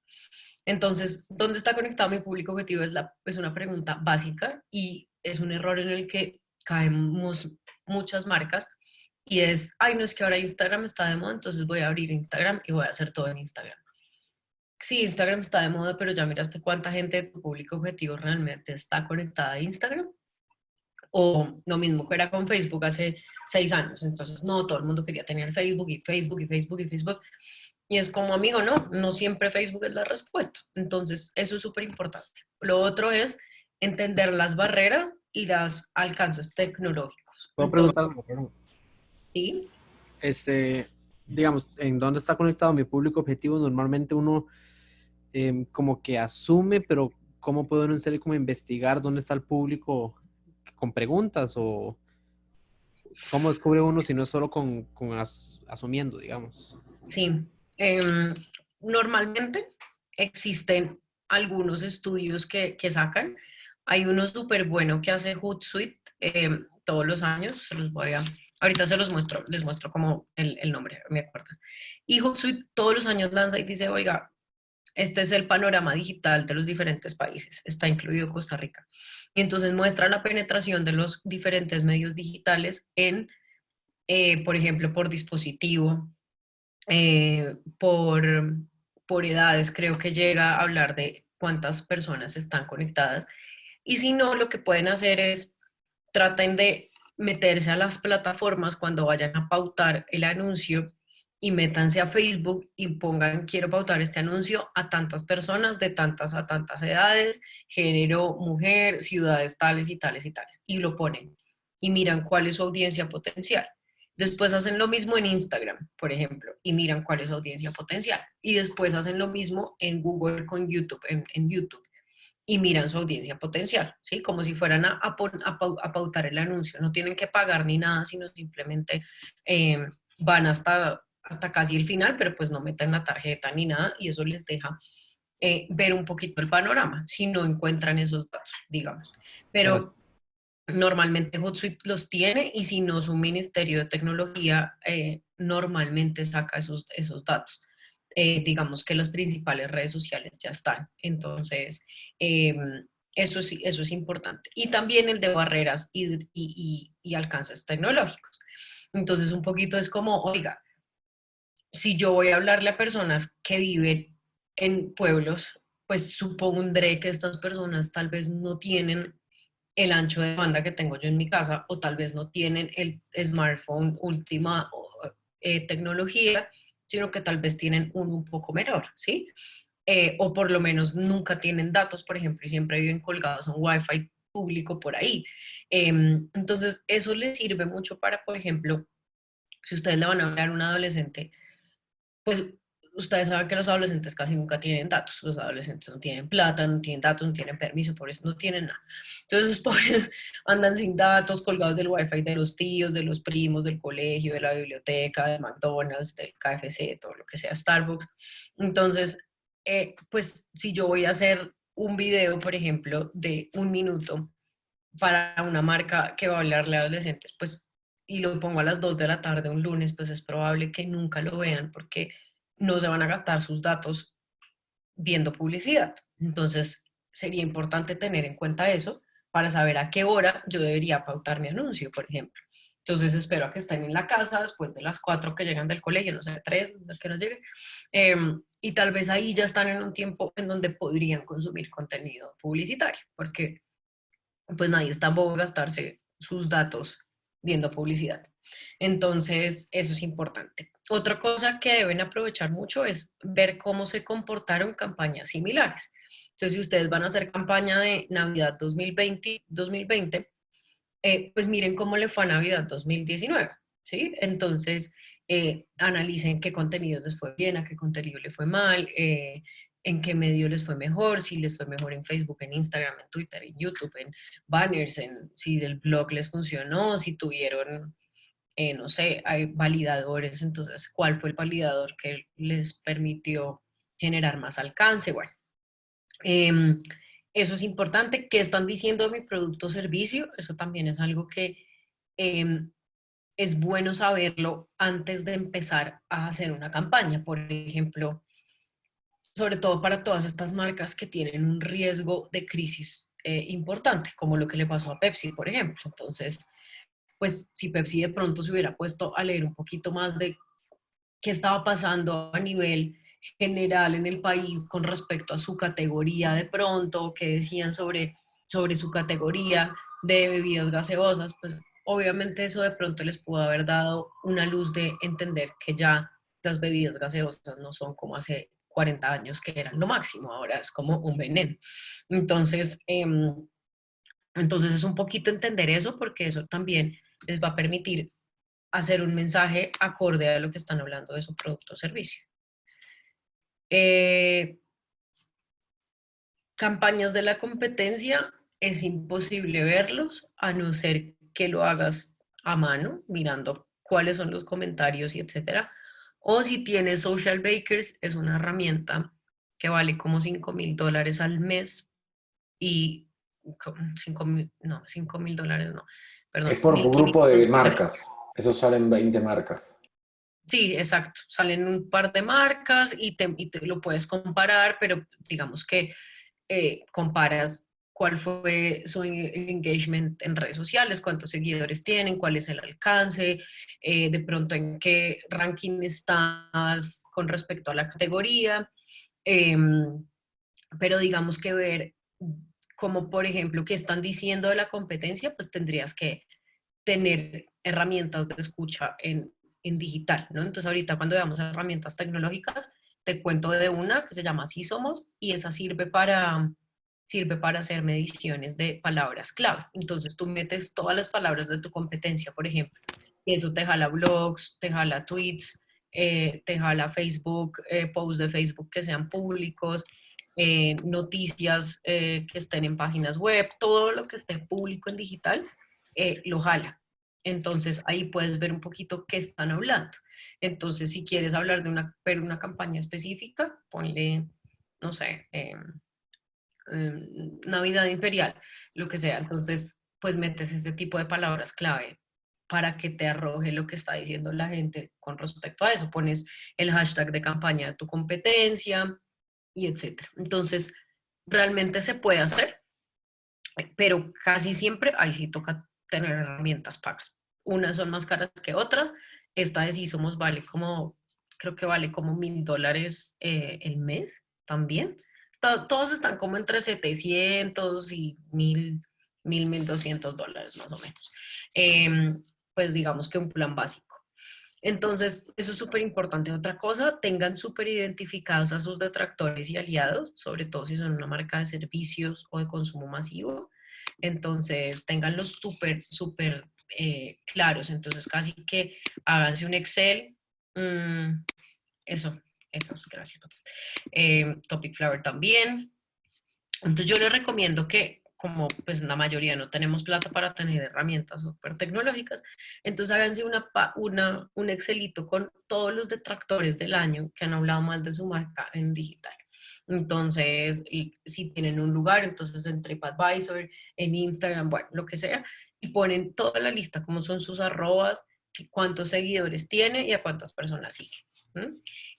[SPEAKER 1] Entonces, ¿dónde está conectado mi público objetivo? Es una pregunta básica y es un error en el que caemos muchas marcas y es, ay, no, es que ahora Instagram está de moda, entonces voy a abrir Instagram y voy a hacer todo en Instagram. Sí, Instagram está de moda, pero ya miraste cuánta gente de tu público objetivo realmente está conectada a Instagram. O lo mismo que era con Facebook hace 6 años. Entonces, no, todo el mundo quería tener Facebook y Facebook y Facebook y Facebook. Y es como, amigo, no siempre Facebook es la respuesta. Entonces, eso es súper importante. Lo otro es entender las barreras y los alcances tecnológicos.
[SPEAKER 13] ¿Puedo preguntar algo? Perdón.
[SPEAKER 1] Sí.
[SPEAKER 13] Digamos, ¿en dónde está conectado mi público objetivo? Normalmente uno como que asume, pero ¿cómo puede uno en serio como investigar dónde está el público con preguntas? ¿O cómo descubre uno si no es solo asumiendo, digamos?
[SPEAKER 1] Sí. Normalmente existen algunos estudios que sacan. Hay uno súper bueno que hace Hootsuite todos los años. Ahorita les muestro como el nombre, me acuerdo. Y Hootsuite todos los años lanza y dice, oiga, este es el panorama digital de los diferentes países, está incluido Costa Rica. Y entonces muestra la penetración de los diferentes medios digitales en, por ejemplo, por dispositivo, por edades, creo que llega a hablar de cuántas personas están conectadas. Y si no, lo que pueden hacer es, traten de meterse a las plataformas cuando vayan a pautar el anuncio y métanse a Facebook y pongan, quiero pautar este anuncio a tantas personas de tantas a tantas edades, género, mujer, ciudades tales y tales y tales. Y lo ponen y miran cuál es su audiencia potencial. Después hacen lo mismo en Instagram, por ejemplo, y miran cuál es su audiencia potencial. Y después hacen lo mismo en Google con YouTube, en YouTube, y miran su audiencia potencial, ¿sí? Como si fueran a pautar el anuncio. No tienen que pagar ni nada, sino simplemente van hasta casi el final, pero pues no meten la tarjeta ni nada, y eso les deja ver un poquito el panorama, si no encuentran esos datos, digamos. Pero normalmente Hootsuite los tiene, y si no, su ministerio de tecnología normalmente saca esos datos. Digamos que las principales redes sociales ya están. Entonces, Eso sí, eso es importante. Y también el de barreras y alcances tecnológicos. Entonces, un poquito es como, oiga, si yo voy a hablarle a personas que viven en pueblos, pues supondré que estas personas tal vez no tienen el ancho de banda que tengo yo en mi casa o tal vez no tienen el smartphone última tecnología, sino que tal vez tienen uno un poco menor, ¿sí? O por lo menos nunca tienen datos, por ejemplo, y siempre viven colgados a un Wi-Fi público por ahí. Entonces, eso les sirve mucho para, por ejemplo, si ustedes le van a hablar a un adolescente, pues ustedes saben que los adolescentes casi nunca tienen datos. Los adolescentes no tienen plata, no tienen datos, no tienen permiso, por eso no tienen nada. Entonces los pobres andan sin datos, colgados del wifi de los tíos, de los primos, del colegio, de la biblioteca, de McDonald's, del KFC, todo lo que sea, Starbucks. Entonces, pues si yo voy a hacer un video, por ejemplo, de 1 minuto para una marca que va a hablarle a adolescentes, pues y lo pongo a las 2 de la tarde un lunes, pues es probable que nunca lo vean porque no se van a gastar sus datos viendo publicidad. Entonces, sería importante tener en cuenta eso para saber a qué hora yo debería pautar mi anuncio, por ejemplo. Entonces, espero a que estén en la casa después de las 4 que llegan del colegio, no sé, 3, que no llegue. Y tal vez ahí ya están en un tiempo en donde podrían consumir contenido publicitario, porque pues nadie está bobo gastarse sus datos viendo publicidad. Entonces, eso es importante. Otra cosa que deben aprovechar mucho es ver cómo se comportaron campañas similares. Entonces, si ustedes van a hacer campaña de Navidad 2020, pues miren cómo le fue a Navidad 2019, ¿sí? Entonces, analicen qué contenidos les fue bien, a qué contenido le fue mal, en qué medio les fue mejor, si les fue mejor en Facebook, en Instagram, en Twitter, en YouTube, en banners, si el blog les funcionó, si tuvieron, no sé, hay validadores, entonces, ¿cuál fue el validador que les permitió generar más alcance? Bueno, eso es importante. ¿Qué están diciendo de mi producto o servicio? Eso también es algo que es bueno saberlo antes de empezar a hacer una campaña. Por ejemplo, sobre todo para todas estas marcas que tienen un riesgo de crisis importante, como lo que le pasó a Pepsi, por ejemplo. Entonces, pues si Pepsi de pronto se hubiera puesto a leer un poquito más de qué estaba pasando a nivel general en el país con respecto a su categoría de pronto, qué decían sobre su categoría de bebidas gaseosas, pues obviamente eso de pronto les pudo haber dado una luz de entender que ya las bebidas gaseosas no son como hace 40 años que eran lo máximo, ahora es como un veneno. Entonces, entonces es un poquito entender eso porque eso también les va a permitir hacer un mensaje acorde a lo que están hablando de su producto o servicio. Campañas de la competencia, es imposible verlos a no ser que lo hagas a mano, mirando cuáles son los comentarios y etcétera. O si tienes Social Bakers, es una herramienta que vale como $5,000 al mes y $5,000 no, perdón.
[SPEAKER 14] Es por un grupo de marcas. Eso salen 20 marcas.
[SPEAKER 1] Sí, exacto. Salen un par de marcas y te lo puedes comparar, pero digamos que comparas cuál fue su engagement en redes sociales, cuántos seguidores tienen, cuál es el alcance, de pronto en qué ranking estás con respecto a la categoría. Pero digamos que ver como, por ejemplo, qué están diciendo de la competencia, pues tendrías que tener herramientas de escucha en digital, ¿no? Entonces ahorita cuando veamos herramientas tecnológicas, te cuento de una que se llama Así Somos y esa sirve para hacer mediciones de palabras clave. Entonces tú metes todas las palabras de tu competencia, por ejemplo, y eso te jala blogs, te jala tweets, te jala Facebook, posts de Facebook que sean públicos, noticias que estén en páginas web, todo lo que esté público en digital, lo jala. Entonces ahí puedes ver un poquito qué están hablando. Entonces si quieres hablar de una campaña específica, ponle, no sé, Navidad Imperial, lo que sea. Entonces pues metes este tipo de palabras clave para que te arroje lo que está diciendo la gente con respecto a eso. Pones el hashtag de campaña de tu competencia y etcétera. Entonces realmente se puede hacer. pero casi siempre ahí sí toca tener herramientas pagas. Unas son más caras que otras. Esta de Sí Somos vale como, creo que vale como $1000 el mes también. Todos están como entre 700 y 1200 dólares más o menos. Pues digamos que un plan básico. Entonces, eso es súper importante. Otra cosa, tengan súper identificados a sus detractores y aliados, sobre todo si son una marca de servicios o de consumo masivo. Entonces, tenganlos súper claros. Entonces, casi que háganse un Excel. Esas, gracias. Topic Flower también. Entonces, yo les recomiendo que, como pues la mayoría no tenemos plata para tener herramientas súper tecnológicas, entonces háganse un Excelito con todos los detractores del año que han hablado mal de su marca en digital. Entonces, si tienen un lugar, entonces en TripAdvisor, en Instagram, bueno, lo que sea, y ponen toda la lista, cómo son sus arrobas, cuántos seguidores tiene y a cuántas personas sigue.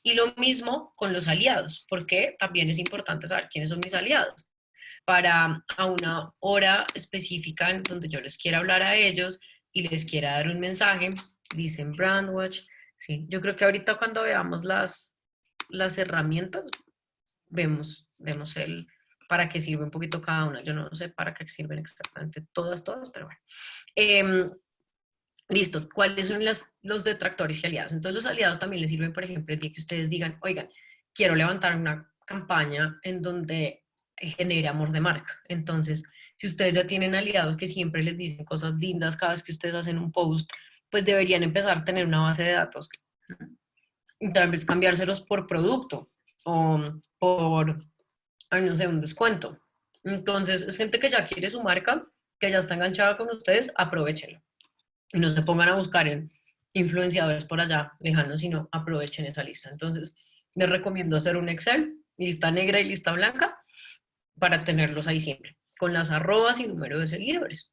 [SPEAKER 1] Y lo mismo con los aliados, porque también es importante saber quiénes son mis aliados. Para a una hora específica en donde yo les quiera hablar a ellos y les quiera dar un mensaje, dicen Brandwatch. Sí, yo creo que ahorita cuando veamos las herramientas, vemos para qué sirve un poquito cada una. Yo no sé para qué sirven exactamente todas, pero bueno. Listo, ¿cuáles son los detractores y aliados? Entonces los aliados también les sirven, por ejemplo, el día que ustedes digan, oigan, quiero levantar una campaña en donde genere amor de marca. Entonces, si ustedes ya tienen aliados que siempre les dicen cosas lindas cada vez que ustedes hacen un post, pues deberían empezar a tener una base de datos. Y tal vez cambiárselos por producto o por, no sé, un descuento. Entonces, es gente que ya quiere su marca, que ya está enganchada con ustedes, aprovechenlo. Y no se pongan a buscar en influenciadores por allá lejanos, sino aprovechen esa lista. Entonces, les recomiendo hacer un Excel, lista negra y lista blanca, para tenerlos ahí siempre, con las arrobas y número de seguidores.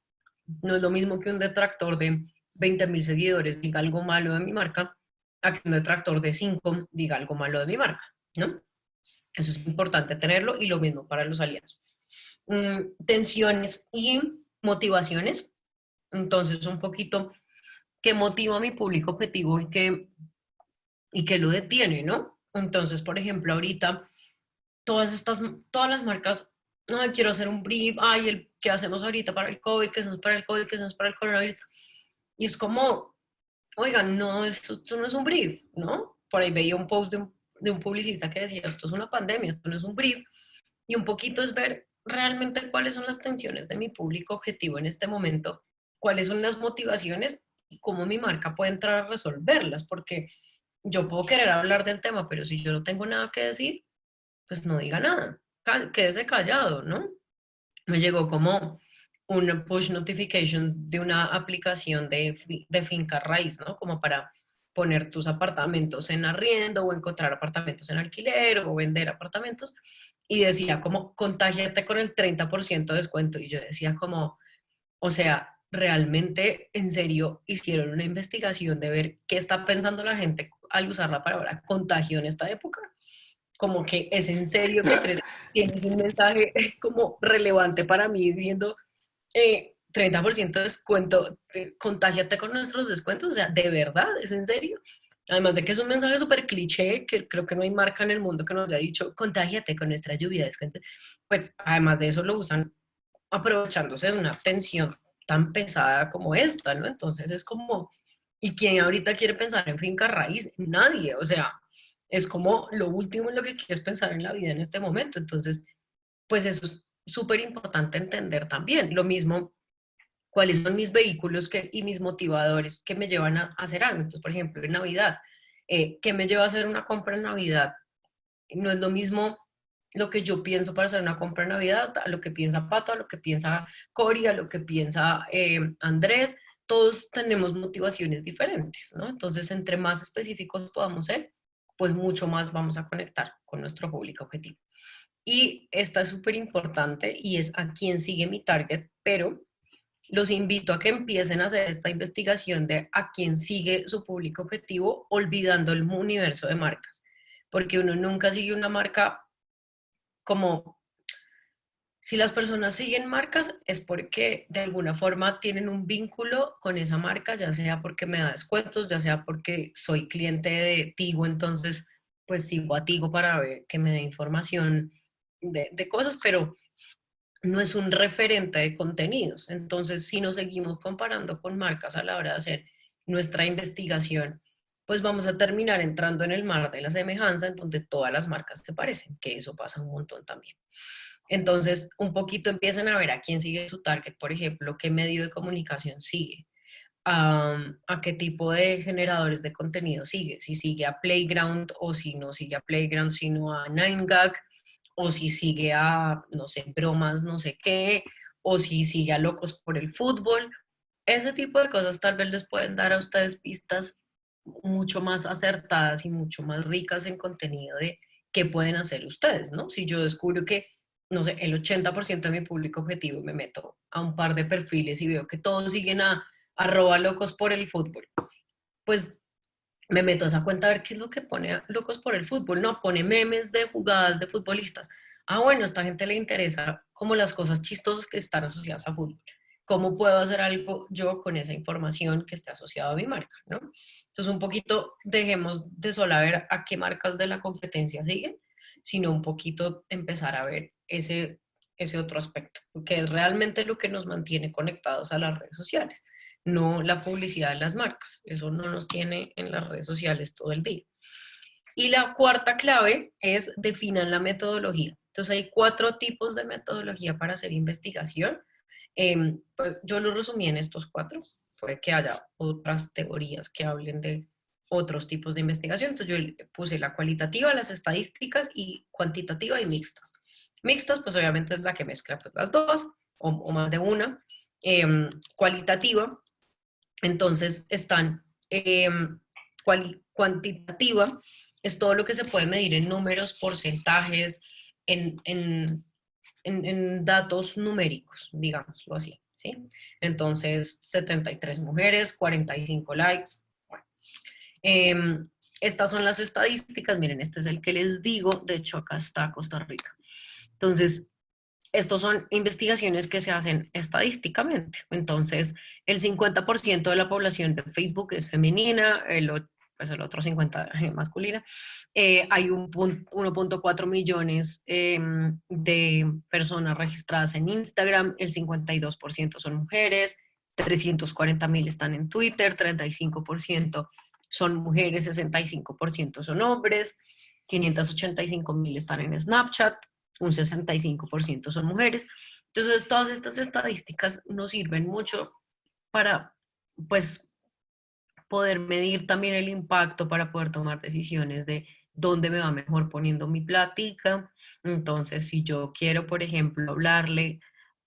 [SPEAKER 1] No es lo mismo que un detractor de 20,000 seguidores diga algo malo de mi marca, a que un detractor de 5 diga algo malo de mi marca, ¿no? Eso es importante tenerlo y lo mismo para los aliados. Tensiones y motivaciones. Entonces, un poquito qué motiva a mi público objetivo y qué lo detiene, ¿no? Entonces, por ejemplo, ahorita todas las marcas, ay, quiero hacer un brief, ay, ¿qué hacemos ahorita para el COVID? ¿Qué hacemos para el COVID? ¿Qué hacemos para el coronavirus? Y es como, oigan, no, esto no es un brief, ¿no? Por ahí veía un post de un publicista que decía, esto es una pandemia, esto no es un brief. Y un poquito es ver realmente cuáles son las tensiones de mi público objetivo en este momento, cuáles son las motivaciones y cómo mi marca puede entrar a resolverlas, porque yo puedo querer hablar del tema, pero si yo no tengo nada que decir, pues no diga nada, quédese callado, ¿no? Me llegó como una push notification de una aplicación de finca raíz, ¿no? Como para poner tus apartamentos en arriendo o encontrar apartamentos en alquiler o vender apartamentos. Y decía como, contágiate con el 30% de descuento. Y yo decía como, o sea, realmente, en serio, hicieron una investigación de ver qué está pensando la gente al usar la palabra contagio en esta época. Como que es en serio que crees que tienes un mensaje como relevante para mí diciendo 30% de descuento, contágiate con nuestros descuentos, o sea, ¿de verdad? ¿Es en serio? Además de que es un mensaje súper cliché, que creo que no hay marca en el mundo que nos haya dicho, contágiate con nuestra lluvia de descuentos, pues además de eso lo usan aprovechándose de una tensión tan pesada como esta, ¿no? Entonces es como, ¿y quién ahorita quiere pensar en finca raíz? Nadie, o sea, es como lo último en lo que quieres pensar en la vida en este momento. Entonces, pues eso es súper importante entender también. Lo mismo, cuáles son mis vehículos y mis motivadores que me llevan a hacer algo. Entonces, por ejemplo, en Navidad, ¿qué me lleva a hacer una compra en Navidad? No es lo mismo lo que yo pienso para hacer una compra en Navidad, a lo que piensa Pato, a lo que piensa Cori, a lo que piensa Andrés. Todos tenemos motivaciones diferentes, ¿no? Entonces, entre más específicos podamos ser, pues mucho más vamos a conectar con nuestro público objetivo. Y esta es súper importante y es a quién sigue mi target, pero los invito a que empiecen a hacer esta investigación de a quién sigue su público objetivo, olvidando el universo de marcas, porque uno nunca sigue una marca como Si las personas siguen marcas es porque de alguna forma tienen un vínculo con esa marca, ya sea porque me da descuentos, ya sea porque soy cliente de Tigo, entonces pues sigo a Tigo para ver que me dé información de cosas, pero no es un referente de contenidos. Entonces, si nos seguimos comparando con marcas a la hora de hacer nuestra investigación, pues vamos a terminar entrando en el mar de la semejanza, en donde todas las marcas se parecen, que eso pasa un montón también. Entonces, un poquito empiezan a ver a quién sigue su target, por ejemplo, qué medio de comunicación sigue, a qué tipo de generadores de contenido sigue, si sigue a Playground o si no sigue a Playground, sino a 9gag, o si sigue a, no sé, bromas, no sé qué, o si sigue a locos por el fútbol. Ese tipo de cosas tal vez les pueden dar a ustedes pistas mucho más acertadas y mucho más ricas en contenido de qué pueden hacer ustedes, ¿no? Si yo descubro que, no sé, el 80% de mi público objetivo, me meto a un par de perfiles y veo que todos siguen a @locos por el fútbol, pues me meto a esa cuenta a ver qué es lo que pone a locos por el fútbol. No, pone memes de jugadas de futbolistas. Ah, bueno, a esta gente le interesa como las cosas chistosas que están asociadas a fútbol. ¿Cómo puedo hacer algo yo con esa información que esté asociada a mi marca, ¿no? Entonces, un poquito dejemos de solo ver a qué marcas de la competencia siguen, sino un poquito empezar a ver ese otro aspecto, que es realmente lo que nos mantiene conectados a las redes sociales, no la publicidad de las marcas. Eso no nos tiene en las redes sociales todo el día. Y la cuarta clave es definan la metodología. Entonces hay 4 tipos de metodología para hacer investigación. Pues yo lo resumí en estos 4. Puede que haya otras teorías que hablen de otros tipos de investigación. Entonces yo puse la cualitativa, las estadísticas y cuantitativa y mixtas. Mixtas, pues obviamente es la que mezcla pues, las dos o más de una. Cualitativa, entonces están cuantitativa, es todo lo que se puede medir en números, porcentajes, en datos numéricos, digámoslo así, ¿sí? Entonces, 73 mujeres, 45 likes. Bueno. Estas son las estadísticas, miren, este es el que les digo, de hecho acá está Costa Rica. Entonces, estos son investigaciones que se hacen estadísticamente. Entonces, el 50% de la población de Facebook es femenina, el otro 50% es masculina. Hay 1.4 millones de personas registradas en Instagram, el 52% son mujeres, 340,000 están en Twitter, 35% son mujeres, 65% son hombres, 585,000 están en Snapchat, un 65% son mujeres. Entonces, todas estas estadísticas nos sirven mucho para, pues, poder medir también el impacto, para poder tomar decisiones de dónde me va mejor poniendo mi plática. Entonces, si yo quiero, por ejemplo, hablarle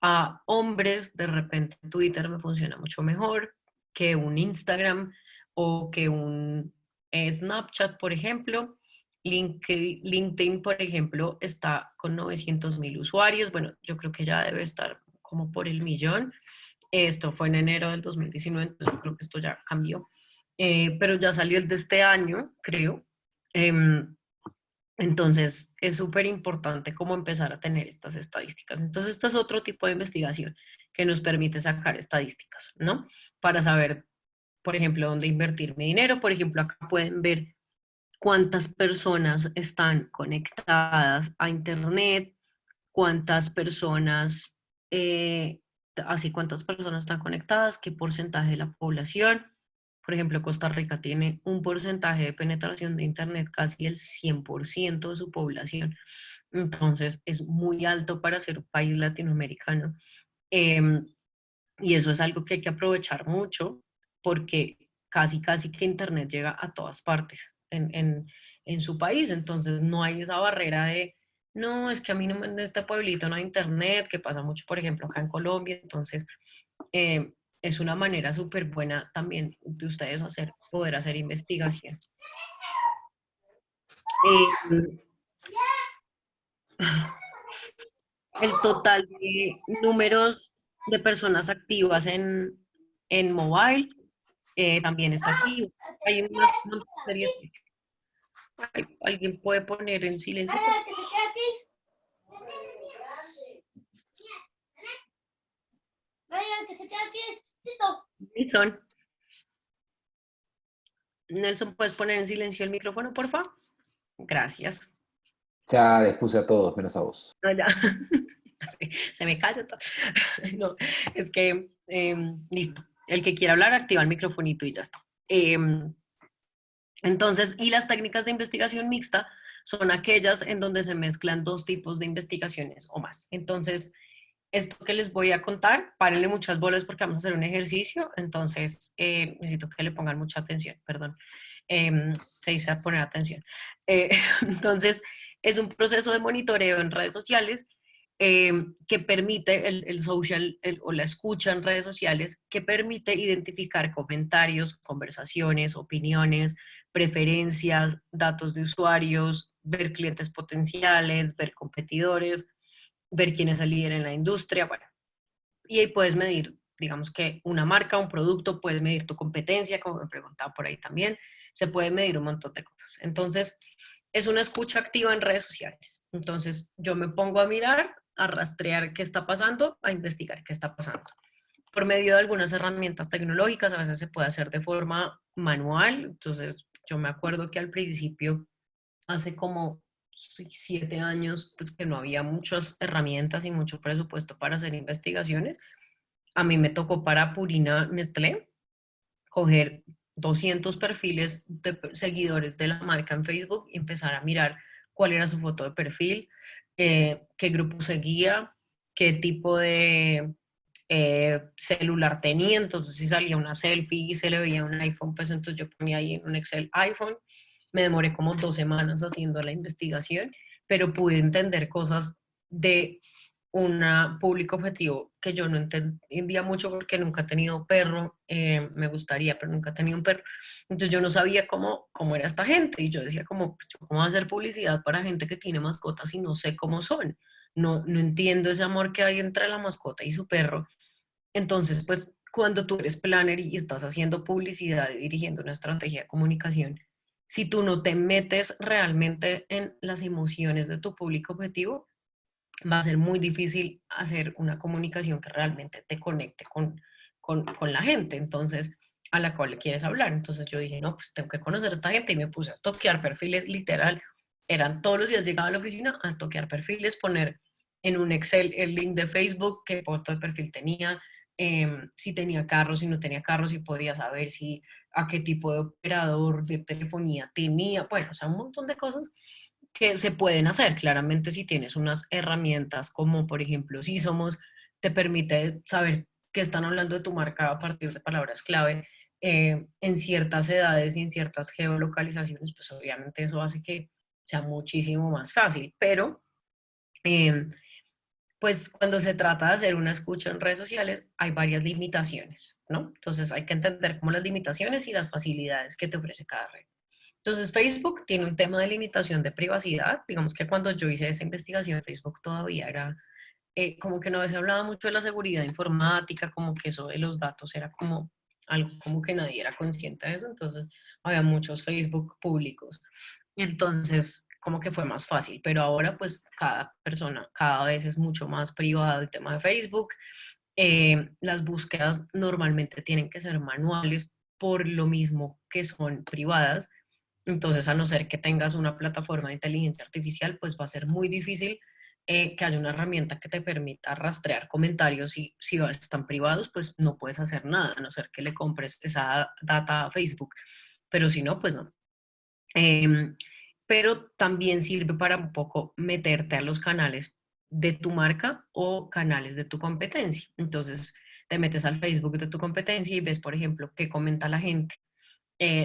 [SPEAKER 1] a hombres, de repente Twitter me funciona mucho mejor que un Instagram o que un Snapchat, por ejemplo. LinkedIn, por ejemplo, está con 900,000 usuarios. Bueno, yo creo que ya debe estar como por el 1,000,000. Esto fue en enero del 2019, entonces yo creo que esto ya cambió. Pero ya salió el de este año, creo. Entonces, es súper importante cómo empezar a tener estas estadísticas. Entonces, este es otro tipo de investigación que nos permite sacar estadísticas, ¿no? Para saber, por ejemplo, dónde invertir mi dinero. Por ejemplo, acá pueden ver cuántas personas están conectadas a Internet, cuántas personas, cuántas personas están conectadas, qué porcentaje de la población. Por ejemplo, Costa Rica tiene un porcentaje de penetración de Internet casi el 100% de su población. Entonces, es muy alto para ser un país latinoamericano. Y eso es algo que hay que aprovechar mucho porque casi que Internet llega a todas partes en su país. Entonces, no hay esa barrera de, no, es que a mí no, en este pueblito no hay Internet, que pasa mucho, por ejemplo, acá en Colombia. Entonces, es una manera súper buena también de ustedes poder hacer investigación. El total de números de personas activas en mobile también está aquí. Hay unas series. ¿Alguien puede poner en silencio? Nelson. Nelson, ¿puedes poner en silencio el micrófono, por favor? Gracias.
[SPEAKER 14] Ya les puse a todos, menos a vos.
[SPEAKER 1] No, ya. Se me calla todo. No, es que, listo. El que quiera hablar, activa el microfonito y ya está. Entonces, y las técnicas de investigación mixta son aquellas en donde se mezclan dos tipos de investigaciones o más. Entonces, esto que les voy a contar, párenle muchas bolas porque vamos a hacer un ejercicio, entonces necesito que le pongan mucha atención, perdón. Se dice poner atención. Entonces, es un proceso de monitoreo en redes sociales que permite el social o la escucha en redes sociales, que permite identificar comentarios, conversaciones, opiniones, preferencias, datos de usuarios, ver clientes potenciales, ver competidores, ver quién es el líder en la industria, bueno. Y ahí puedes medir, digamos que una marca, un producto, puedes medir tu competencia, como me preguntaba por ahí también, se puede medir un montón de cosas. Entonces, es una escucha activa en redes sociales. Entonces, yo me pongo a mirar, a rastrear qué está pasando, a investigar qué está pasando. Por medio de algunas herramientas tecnológicas, a veces se puede hacer de forma manual. Entonces, yo me acuerdo que al principio, hace como 7 años, pues que no había muchas herramientas y mucho presupuesto para hacer investigaciones. A mí me tocó para Purina Nestlé coger 200 perfiles de seguidores de la marca en Facebook y empezar a mirar cuál era su foto de perfil, qué grupo seguía, qué tipo de celular tenía. Entonces, si salía una selfie y se le veía un iPhone, pues entonces yo ponía ahí en un Excel iPhone. Me demoré como 2 semanas haciendo la investigación, pero pude entender cosas de un público objetivo que yo no entendía mucho porque nunca he tenido perro, me gustaría, pero nunca he tenido un perro. Entonces yo no sabía cómo era esta gente y yo decía como, pues, ¿cómo hacer publicidad para gente que tiene mascotas y no sé cómo son? No entiendo ese amor que hay entre la mascota y su perro. Entonces, pues cuando tú eres planner y estás haciendo publicidad y dirigiendo una estrategia de comunicación, si tú no te metes realmente en las emociones de tu público objetivo, va a ser muy difícil hacer una comunicación que realmente te conecte con la gente, entonces, a la cual le quieres hablar. Entonces yo dije, no, pues tengo que conocer a esta gente y me puse a estoquear perfiles, literal. Eran todos los días, llegaba a la oficina a estoquear perfiles, poner en un Excel el link de Facebook, qué foto de perfil tenía, si tenía carros, si no tenía carros, si podía saber si a qué tipo de operador de telefonía tenía, bueno, o sea, un montón de cosas que se pueden hacer. Claramente, si tienes unas herramientas como, por ejemplo, si somos, te permite saber qué están hablando de tu marca a partir de palabras clave en ciertas edades y en ciertas geolocalizaciones, pues obviamente eso hace que sea muchísimo más fácil. Pero, pues cuando se trata de hacer una escucha en redes sociales, hay varias limitaciones, ¿no? Entonces hay que entender como las limitaciones y las facilidades que te ofrece cada red. Entonces, Facebook tiene un tema de limitación de privacidad. Digamos que cuando yo hice esa investigación, Facebook todavía era como que no se hablaba mucho de la seguridad informática, como que eso de los datos era como algo como que nadie era consciente de eso. Entonces, había muchos Facebook públicos. Entonces, como que fue más fácil. Pero ahora, pues, cada persona cada vez es mucho más privado el tema de Facebook. Las búsquedas normalmente tienen que ser manuales por lo mismo que son privadas. Entonces, a no ser que tengas una plataforma de inteligencia artificial, pues va a ser muy difícil que haya una herramienta que te permita rastrear comentarios y si están privados, pues no puedes hacer nada, a no ser que le compres esa data a Facebook. Pero si no, pues no. Pero también sirve para un poco meterte a los canales de tu marca o canales de tu competencia. Entonces, te metes al Facebook de tu competencia y ves, por ejemplo, qué comenta la gente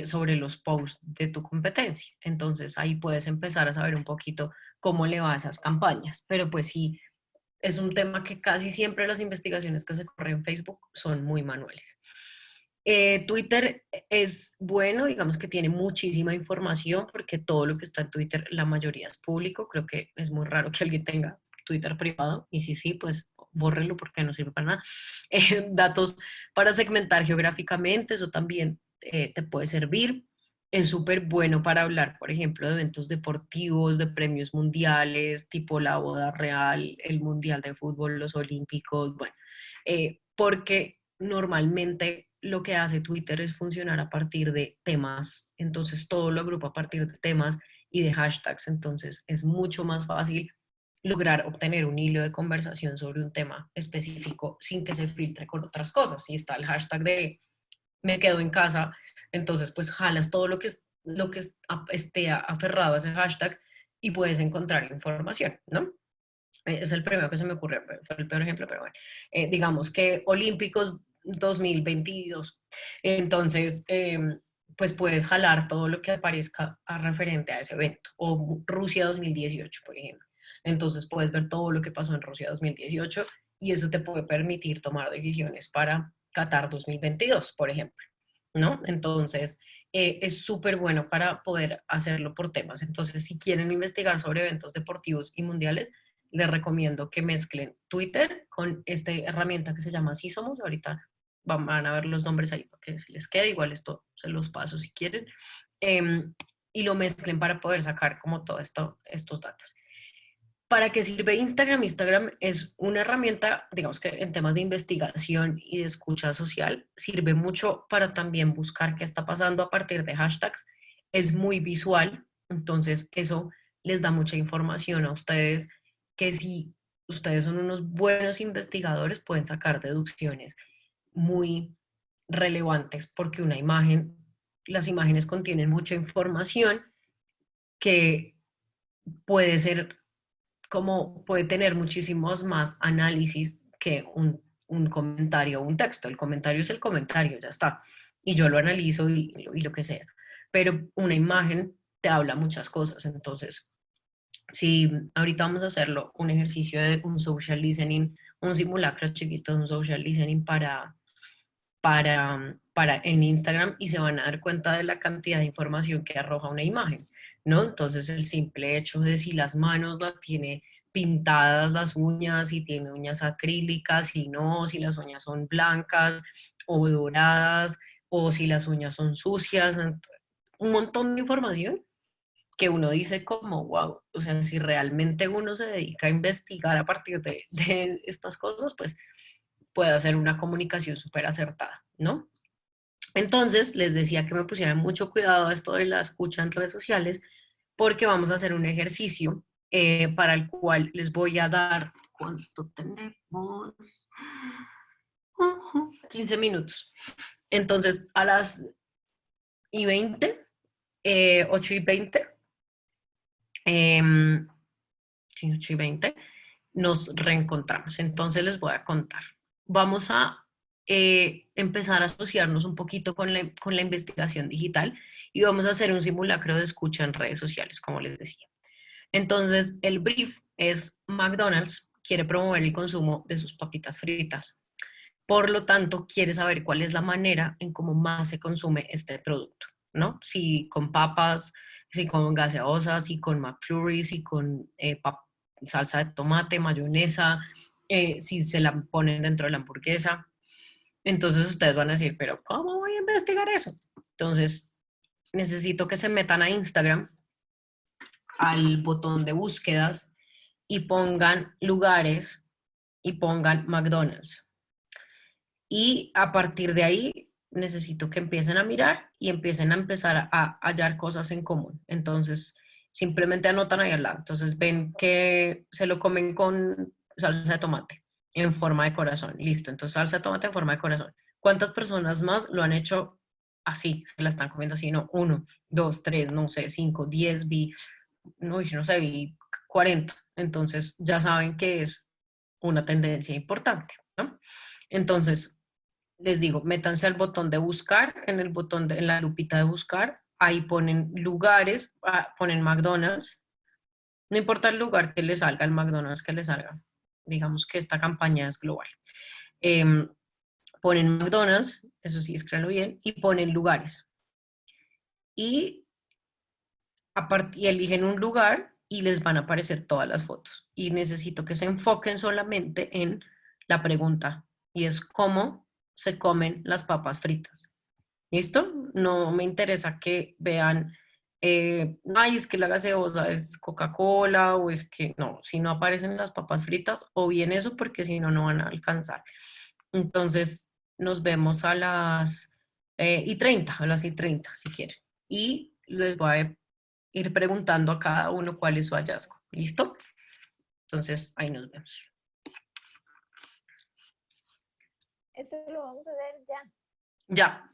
[SPEAKER 1] sobre los posts de tu competencia. Entonces ahí puedes empezar a saber un poquito cómo le va a esas campañas. Pero pues sí, es un tema que casi siempre las investigaciones que se corren en Facebook son muy manuales. Twitter es bueno, digamos que tiene muchísima información porque todo lo que está en Twitter, la mayoría es público. Creo que es muy raro que alguien tenga Twitter privado y si sí, pues bórrelo porque no sirve para nada. Datos para segmentar geográficamente, eso también te puede servir. Es súper bueno para hablar, por ejemplo, de eventos deportivos, de premios mundiales, tipo la boda real, el mundial de fútbol, los olímpicos, bueno, porque normalmente lo que hace Twitter es funcionar a partir de temas, entonces todo lo agrupa a partir de temas y de hashtags, entonces es mucho más fácil lograr obtener un hilo de conversación sobre un tema específico sin que se filtre con otras cosas. Si está el hashtag de me quedo en casa, entonces pues jalas todo lo que esté aferrado a ese hashtag y puedes encontrar información, ¿no? Es el primero que se me ocurrió, fue el peor ejemplo, pero bueno. Digamos que Olímpicos 2022. Entonces, pues puedes jalar todo lo que aparezca referente a ese evento. O Rusia 2018, por ejemplo. Entonces puedes ver todo lo que pasó en Rusia 2018 y eso te puede permitir tomar decisiones para Qatar 2022, por ejemplo, ¿no? Entonces, es súper bueno para poder hacerlo por temas. Entonces, si quieren investigar sobre eventos deportivos y mundiales, les recomiendo que mezclen Twitter con esta herramienta que se llama Así Somos. Ahorita van a ver los nombres ahí para que se les quede. Igual esto se los paso si quieren. Y lo mezclen para poder sacar como todo estos datos. ¿Para qué sirve Instagram? Instagram es una herramienta, digamos que en temas de investigación y de escucha social, sirve mucho para también buscar qué está pasando a partir de hashtags. Es muy visual, entonces eso les da mucha información a ustedes, que si ustedes son unos buenos investigadores pueden sacar deducciones muy relevantes, porque las imágenes contienen mucha información que puede tener muchísimos más análisis que un comentario o un texto. El comentario es el comentario, ya está. Y yo lo analizo y lo que sea. Pero una imagen te habla muchas cosas. Entonces, si ahorita vamos a hacerlo, un ejercicio de un social listening, un simulacro chiquito de un social listening para en Instagram y se van a dar cuenta de la cantidad de información que arroja una imagen, ¿no? Entonces el simple hecho de si las manos las tiene pintadas las uñas, si tiene uñas acrílicas, si no, si las uñas son blancas o doradas, o si las uñas son sucias, un montón de información que uno dice como, wow, o sea, si realmente uno se dedica a investigar a partir de estas cosas, pues puede hacer una comunicación súper acertada, ¿no? Entonces, les decía que me pusieran mucho cuidado a esto de la escucha en redes sociales, porque vamos a hacer un ejercicio para el cual les voy a dar, ¿cuánto tenemos? 15 minutos. Entonces, a las 20, 8:20, 8:20, nos reencontramos. Entonces, les voy a contar. Vamos a empezar a asociarnos un poquito con la investigación digital y vamos a hacer un simulacro de escucha en redes sociales, como les decía. Entonces, el brief es: McDonald's quiere promover el consumo de sus papitas fritas. Por lo tanto, quiere saber cuál es la manera en cómo más se consume este producto, ¿no? Si con papas, si con gaseosas, si con McFlurry, si con salsa de tomate, mayonesa, si se la ponen dentro de la hamburguesa. Entonces ustedes van a decir, pero ¿cómo voy a investigar eso? Entonces, necesito que se metan a Instagram, al botón de búsquedas, y pongan lugares y pongan McDonald's. Y a partir de ahí, necesito que empiecen a mirar y empiecen a hallar cosas en común. Entonces, simplemente anotan ahí al lado. Entonces, ven que se lo comen con salsa de tomate en forma de corazón. Listo, entonces salsa de tomate en forma de corazón. ¿Cuántas personas más lo han hecho así? Se la están comiendo así, no, 1, 2, 3, no sé, 5, 10, vi 40. Entonces ya saben que es una tendencia importante, ¿no? Entonces, les digo, métanse al botón de buscar, en la lupita de buscar, ahí ponen lugares, ponen McDonald's, no importa el lugar que les salga, el McDonald's que les salga. Digamos que esta campaña es global. Ponen McDonald's, eso sí, escríbanlo bien, y ponen lugares. Y eligen un lugar y les van a aparecer todas las fotos. Y necesito que se enfoquen solamente en la pregunta, y es cómo se comen las papas fritas. ¿Listo? No me interesa que vean ay, es que la gaseosa es Coca-Cola, o es que no, si no aparecen las papas fritas, o bien eso, porque si no, no van a alcanzar. Entonces, nos vemos a las y 30, a las y 30, si quieren. Y les voy a ir preguntando a cada uno cuál es su hallazgo. ¿Listo? Entonces, ahí nos vemos.
[SPEAKER 15] Eso lo vamos a ver ya.
[SPEAKER 1] Ya.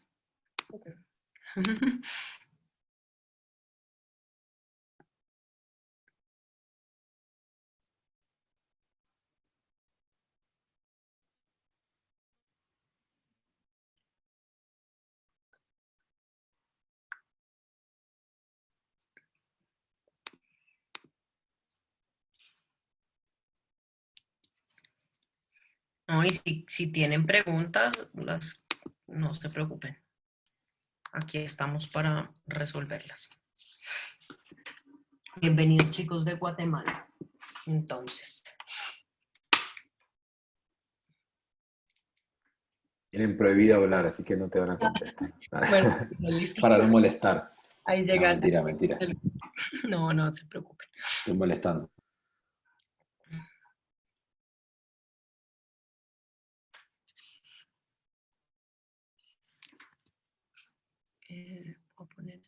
[SPEAKER 1] No, y si tienen preguntas, no se preocupen. Aquí estamos para resolverlas. Bienvenidos, chicos de Guatemala. Entonces.
[SPEAKER 14] Tienen prohibido hablar, así que no te van a contestar.
[SPEAKER 1] Bueno,
[SPEAKER 14] Para no molestar.
[SPEAKER 1] ahí
[SPEAKER 14] No,
[SPEAKER 1] llegan.
[SPEAKER 14] mentira, mentira.
[SPEAKER 1] No se preocupen.
[SPEAKER 14] Estoy molestando.
[SPEAKER 1] Voy a poner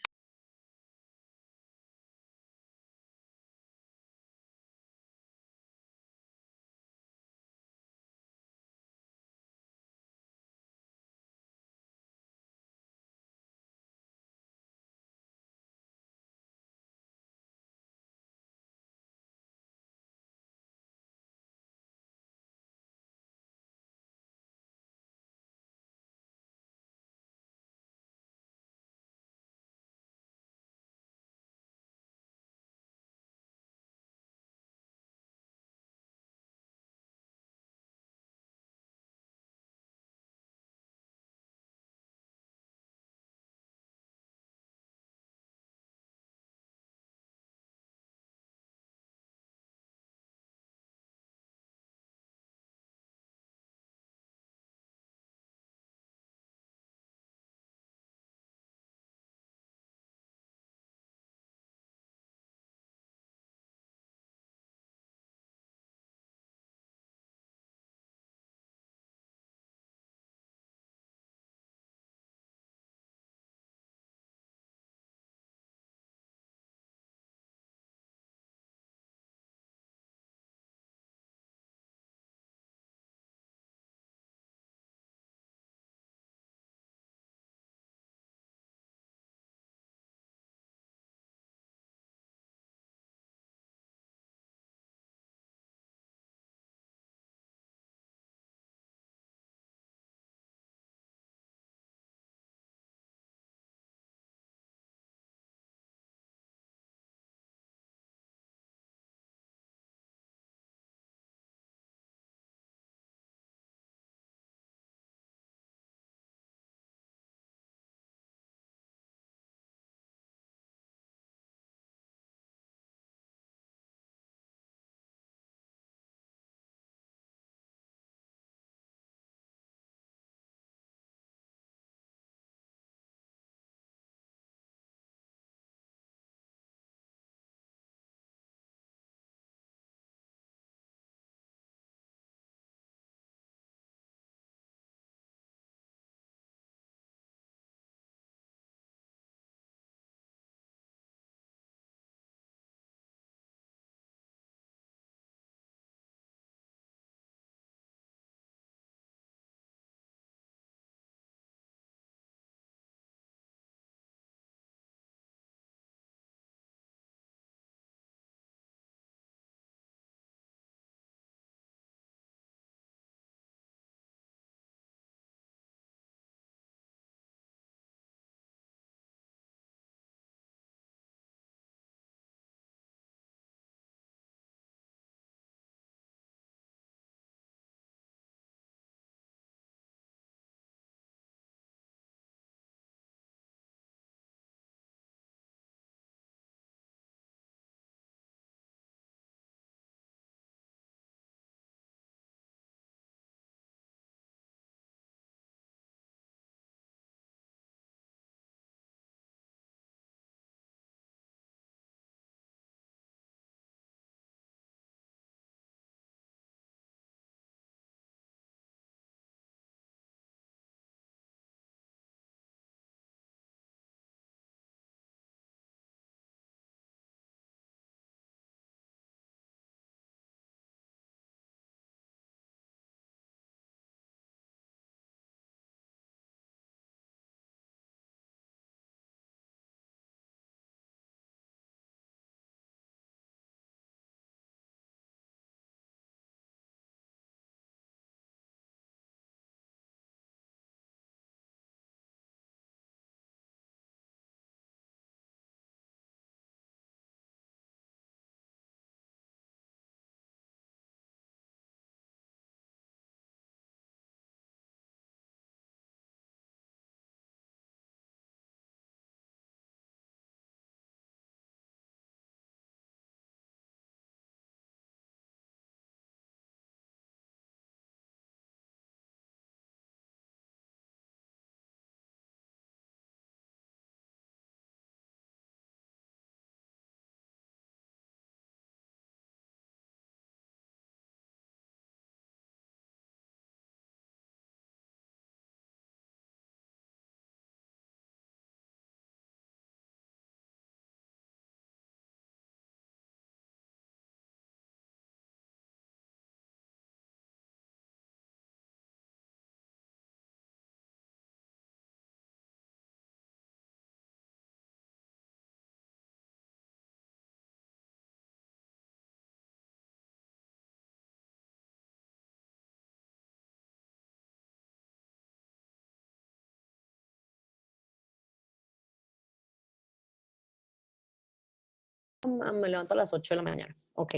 [SPEAKER 1] me levanto a las 8 de la mañana. Ok,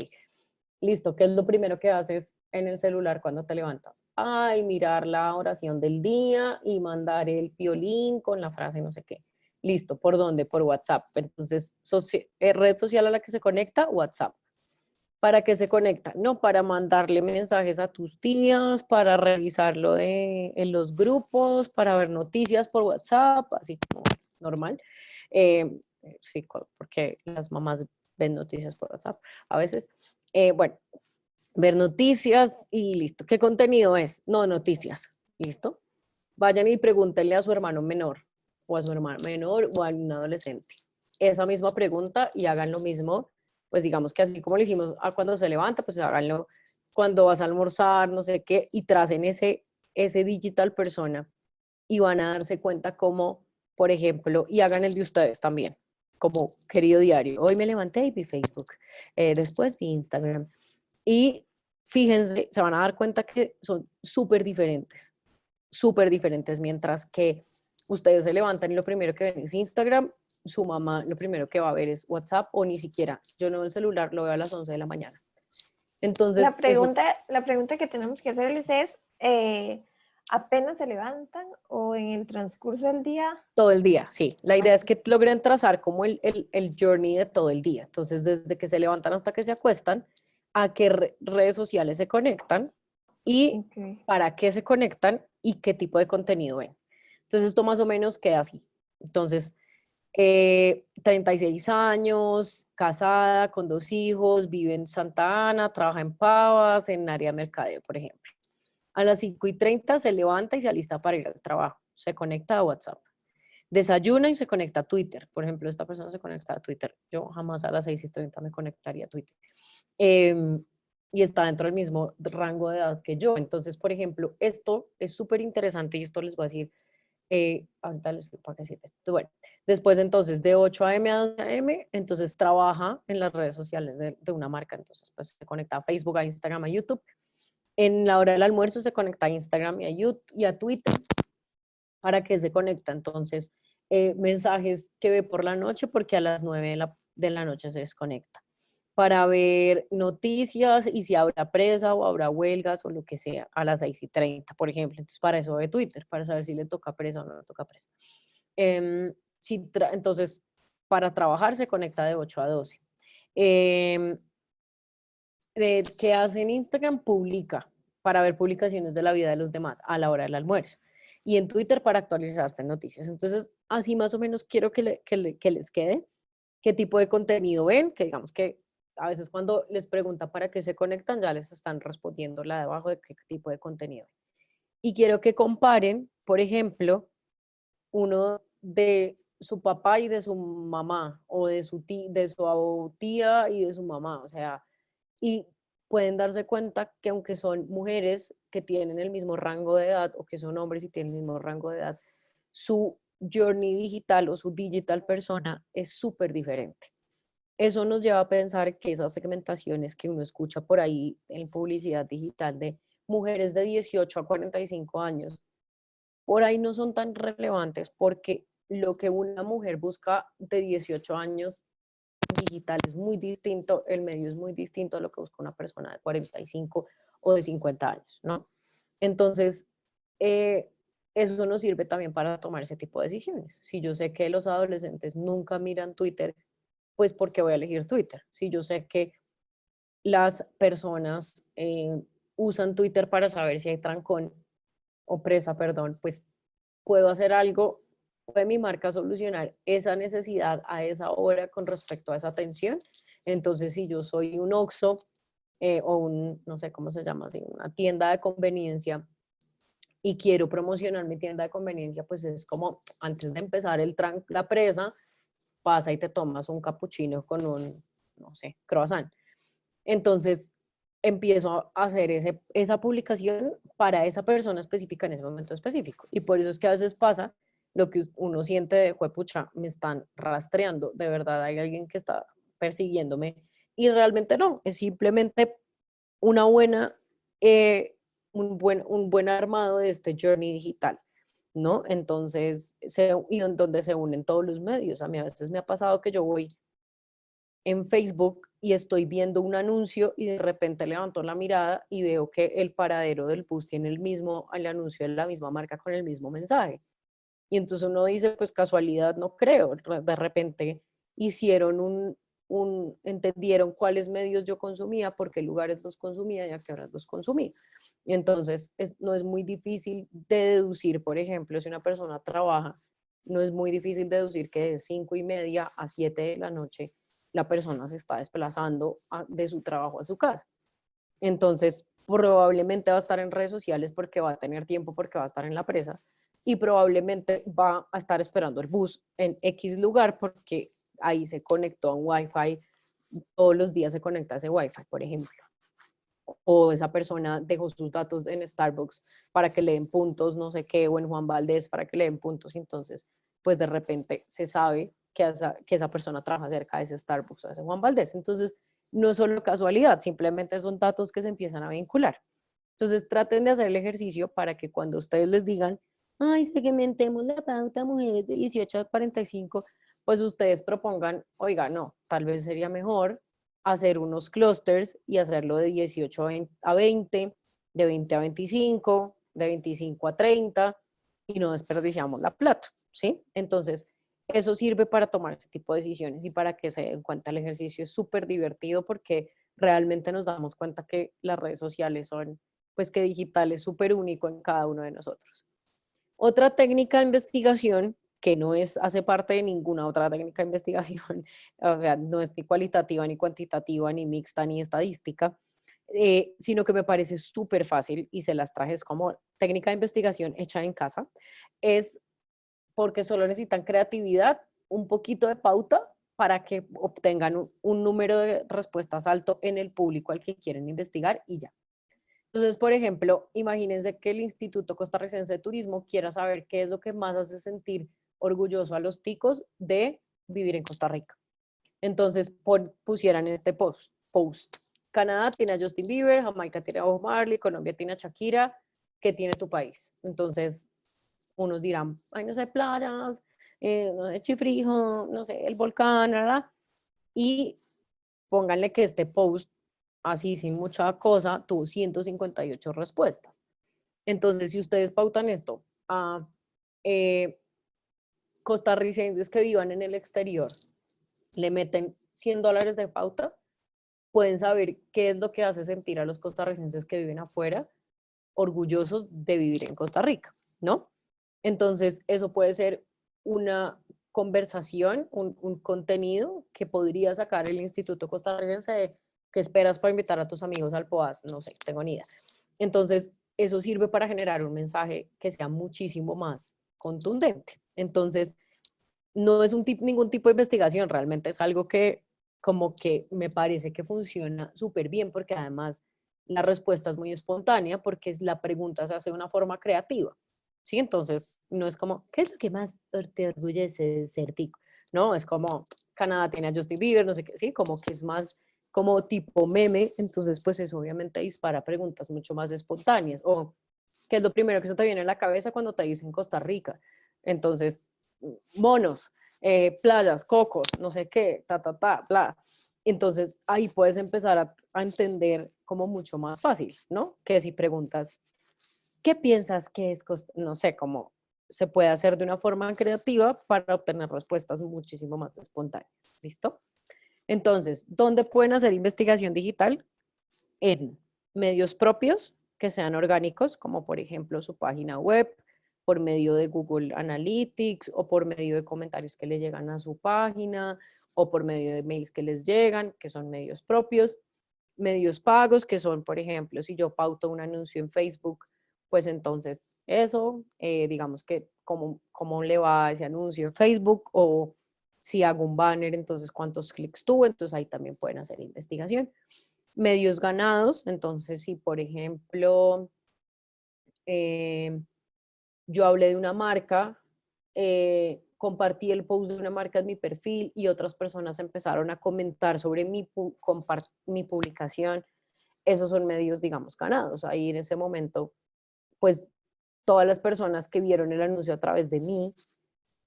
[SPEAKER 1] listo. ¿Qué es lo primero que haces en el celular cuando te levantas? Ay, mirar la oración del día y mandar el piolín con la frase no sé qué. Listo, ¿por dónde? Por WhatsApp. Entonces, red social a la que se conecta, WhatsApp. ¿Para qué se conecta? No, para mandarle mensajes a tus tías, para revisarlo en los grupos, para ver noticias por WhatsApp, así como normal. Sí, porque las mamás ven noticias por WhatsApp a veces. Bueno, ver noticias y listo. ¿Qué contenido es? No, noticias. ¿Listo? Vayan y pregúntenle a su hermano menor o a su hermana menor o a un adolescente esa misma pregunta y hagan lo mismo, pues digamos que así como lo hicimos a cuando se levanta, pues háganlo cuando vas a almorzar, no sé qué, y tracen ese digital persona y van a darse cuenta como, por ejemplo, y hagan el de ustedes también, como querido diario, hoy me levanté y vi Facebook, después vi Instagram, y fíjense, se van a dar cuenta que son súper diferentes, mientras que ustedes se levantan y lo primero que ven es Instagram, su mamá lo primero que va a ver es WhatsApp o ni siquiera, yo no veo el celular, lo veo a las 11 de la mañana. Entonces,
[SPEAKER 15] la pregunta que tenemos que hacerles es, ¿apenas se levantan o en el transcurso del día?
[SPEAKER 1] todo el día, sí. La idea es que logren trazar como el journey de todo el día. Entonces, desde que se levantan hasta que se acuestan, a qué redes sociales se conectan y para qué se conectan y qué tipo de contenido ven. Entonces, esto más o menos queda así. Entonces, 36 años, casada, con 2 hijos, vive en Santa Ana, trabaja en Pavas, en área de mercadeo, por ejemplo. A las 5:30 se levanta y se alista para ir al trabajo. Se conecta a WhatsApp. Desayuna y se conecta a Twitter. Por ejemplo, esta persona se conecta a Twitter. Yo jamás a las 6:30 me conectaría a Twitter. Y está dentro del mismo rango de edad que yo. Entonces, por ejemplo, esto es súper interesante y esto les voy a decir, ahorita les explico para qué sirve esto. Bueno, después entonces de 8 a.m. a 2 a.m., entonces trabaja en las redes sociales de una marca. Entonces, pues se conecta a Facebook, a Instagram, a YouTube. En la hora del almuerzo se conecta a Instagram y a YouTube y a Twitter. ¿Para qué se conecta? Entonces, mensajes que ve por la noche, porque a las 9 de la noche se desconecta. Para ver noticias y si habrá presa o habrá huelgas o lo que sea, a las 6:30, por ejemplo. Entonces, para eso ve Twitter, para saber si le toca presa o no le toca presa. Entonces, para trabajar se conecta de 8 a 12. ¿Qué hace en Instagram? Publica para ver publicaciones de la vida de los demás a la hora del almuerzo. Y en Twitter para actualizarse en noticias. Entonces, así más o menos quiero que les quede qué tipo de contenido ven, que digamos que a veces cuando les preguntan para qué se conectan, ya les están respondiendo la de abajo de qué tipo de contenido. Y quiero que comparen, por ejemplo, uno de su papá y de su mamá, o de su tía y de su mamá, o sea, y pueden darse cuenta que aunque son mujeres que tienen el mismo rango de edad o que son hombres y tienen el mismo rango de edad, su journey digital o su digital persona es súper diferente. Eso nos lleva a pensar que esas segmentaciones que uno escucha por ahí en publicidad digital de mujeres de 18 a 45 años, por ahí no son tan relevantes porque lo que una mujer busca de 18 años digital es muy distinto, el medio es muy distinto a lo que busca una persona de 45 o de 50 años, ¿no? Entonces, eso nos sirve también para tomar ese tipo de decisiones. Si yo sé que los adolescentes nunca miran Twitter, pues ¿por qué voy a elegir Twitter? Si yo sé que las personas usan Twitter para saber si hay trancón o presa, perdón, pues puedo hacer algo, puede mi marca solucionar esa necesidad a esa hora con respecto a esa atención. Entonces, si yo soy un Oxxo o un, no sé cómo se llama así, una tienda de conveniencia y quiero promocionar mi tienda de conveniencia, pues es como antes de empezar la presa, pasa y te tomas un capuchino con un, no sé, croissant. Entonces, empiezo a hacer esa publicación para esa persona específica en ese momento específico. Y por eso es que a veces pasa lo que uno siente de, juepucha, me están rastreando, de verdad hay alguien que está persiguiéndome. Y realmente no, es simplemente una buena, un buen armado de este journey digital, ¿no? Entonces, y donde se unen todos los medios. A mí a veces me ha pasado que yo voy en Facebook y estoy viendo un anuncio y de repente levanto la mirada y veo que el paradero del bus tiene el anuncio de la misma marca con el mismo mensaje. Y entonces uno dice, pues casualidad no creo, de repente hicieron entendieron cuáles medios yo consumía, por qué lugares los consumía y a qué horas los consumía. Entonces no es muy difícil de deducir, por ejemplo, si una persona trabaja, no es muy difícil deducir que de 5:30 a 7 de la noche la persona se está desplazando de su trabajo a su casa. Entonces, probablemente va a estar en redes sociales porque va a tener tiempo, porque va a estar en la presa, y probablemente va a estar esperando el bus en X lugar porque ahí se conectó a un Wi-Fi, todos los días se conecta a ese Wi-Fi, por ejemplo. O esa persona dejó sus datos en Starbucks para que le den puntos, no sé qué, o en Juan Valdez para que le den puntos, entonces, pues de repente se sabe que esa persona trabaja cerca de ese Starbucks o de ese Juan Valdez. Entonces, no es solo casualidad, simplemente son datos que se empiezan a vincular. Entonces, traten de hacer el ejercicio para que cuando ustedes les digan, ay, segmentemos la pauta a mujeres de 18 a 45, pues ustedes propongan, oiga, no, tal vez sería mejor hacer unos clusters y hacerlo de 18 a 20, de 20 a 25, de 25 a 30, y no desperdiciamos la plata, ¿sí? Entonces, eso sirve para tomar ese tipo de decisiones y para que se den cuenta. El ejercicio es súper divertido porque realmente nos damos cuenta que las redes sociales son, pues que digital es súper único en cada uno de nosotros. Otra técnica de investigación que no hace parte de ninguna otra técnica de investigación, o sea, no es ni cualitativa, ni cuantitativa, ni mixta, ni estadística, sino que me parece súper fácil y se las traje como técnica de investigación hecha en casa, es porque solo necesitan creatividad, un poquito de pauta para que obtengan un número de respuestas alto en el público al que quieren investigar y ya. Entonces, por ejemplo, imagínense que el Instituto Costarricense de Turismo quiera saber qué es lo que más hace sentir orgulloso a los ticos de vivir en Costa Rica. Entonces, pusieran este post. Canadá tiene a Justin Bieber, Jamaica tiene a Bob Marley, Colombia tiene a Shakira, ¿qué tiene tu país? Entonces, unos dirán, ay, no sé, playas, no sé, Chifrijo, no sé, el volcán, ¿verdad? Y pónganle que este post, así sin mucha cosa, tuvo 158 respuestas. Entonces, si ustedes pautan esto a costarricenses que vivan en el exterior, le meten $100 de pauta, pueden saber qué es lo que hace sentir a los costarricenses que viven afuera orgullosos de vivir en Costa Rica, ¿no? Entonces, eso puede ser una conversación, un contenido que podría sacar el Instituto Costarricense de qué esperas para invitar a tus amigos al POAS, no sé, tengo ni idea. Entonces, eso sirve para generar un mensaje que sea muchísimo más contundente. Entonces, no es ningún tipo de investigación, realmente es algo que como que me parece que funciona súper bien porque además la respuesta es muy espontánea porque la pregunta se hace de una forma creativa. ¿Sí? Entonces, no es como, ¿qué es lo que más te orgullece de ser tico? No, es como, Canadá tiene a Justin Bieber, no sé qué, sí, como que es más como tipo meme, entonces pues eso obviamente dispara preguntas mucho más espontáneas. O, ¿qué es lo primero que se te viene a la cabeza cuando te dicen Costa Rica? Entonces, monos, playas, cocos, no sé qué, bla. Entonces, ahí puedes empezar a entender como mucho más fácil, ¿no? Que si preguntas, ¿qué piensas que es? No sé, cómo se puede hacer de una forma creativa para obtener respuestas muchísimo más espontáneas. ¿Listo? Entonces, ¿dónde pueden hacer investigación digital? En medios propios que sean orgánicos, como por ejemplo su página web, por medio de Google Analytics o por medio de comentarios que le llegan a su página o por medio de mails que les llegan, que son medios propios. Medios pagos, que son, por ejemplo, si yo pauto un anuncio en Facebook, pues entonces eso, digamos que cómo le va ese anuncio en Facebook, o si hago un banner, entonces cuántos clics tuvo, entonces ahí también pueden hacer investigación. Medios ganados, entonces si por ejemplo yo hablé de una marca, compartí el post de una marca en mi perfil y otras personas empezaron a comentar sobre mi publicación, esos son medios, digamos, ganados. Ahí en ese momento, pues todas las personas que vieron el anuncio a través de mí,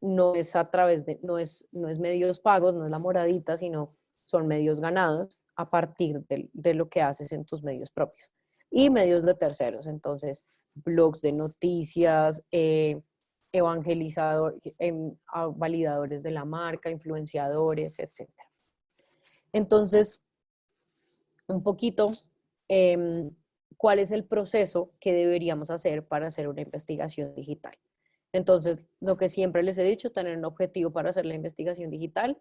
[SPEAKER 1] no es medios pagos, no es la moradita, sino son medios ganados a partir de lo que haces en tus medios propios. Y medios de terceros, entonces blogs de noticias, validadores de la marca, influenciadores, etc. Entonces, un poquito, ¿cuál es el proceso que deberíamos hacer para hacer una investigación digital? Entonces, lo que siempre les he dicho, tener un objetivo para hacer la investigación digital,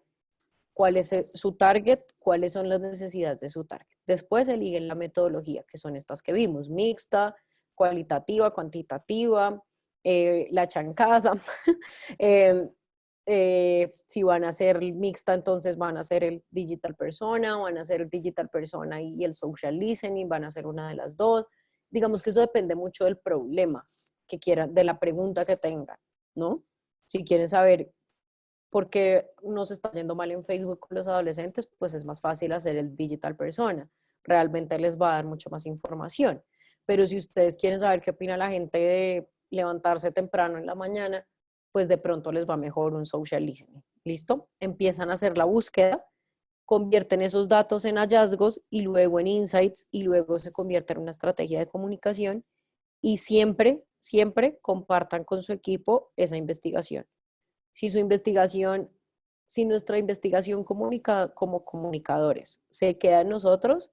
[SPEAKER 1] cuál es su target, cuáles son las necesidades de su target. Después eligen la metodología, que son estas que vimos, mixta, cualitativa, cuantitativa, la chancasa. Si van a ser mixta, entonces van a ser el digital persona, van a ser el digital persona y el social listening, van a ser una de las dos. Digamos que eso depende mucho del problema que quieran, de la pregunta que tengan, ¿no? Si quieren saber por qué nos está yendo mal en Facebook con los adolescentes, pues es más fácil hacer el digital persona. Realmente les va a dar mucho más información. Pero si ustedes quieren saber qué opina la gente de levantarse temprano en la mañana, pues de pronto les va mejor un social listening. ¿Listo? Empiezan a hacer la búsqueda, convierten esos datos en hallazgos y luego en insights y luego se convierte en una estrategia de comunicación y siempre, siempre compartan con su equipo esa investigación. Si nuestra investigación como comunicadores se queda en nosotros,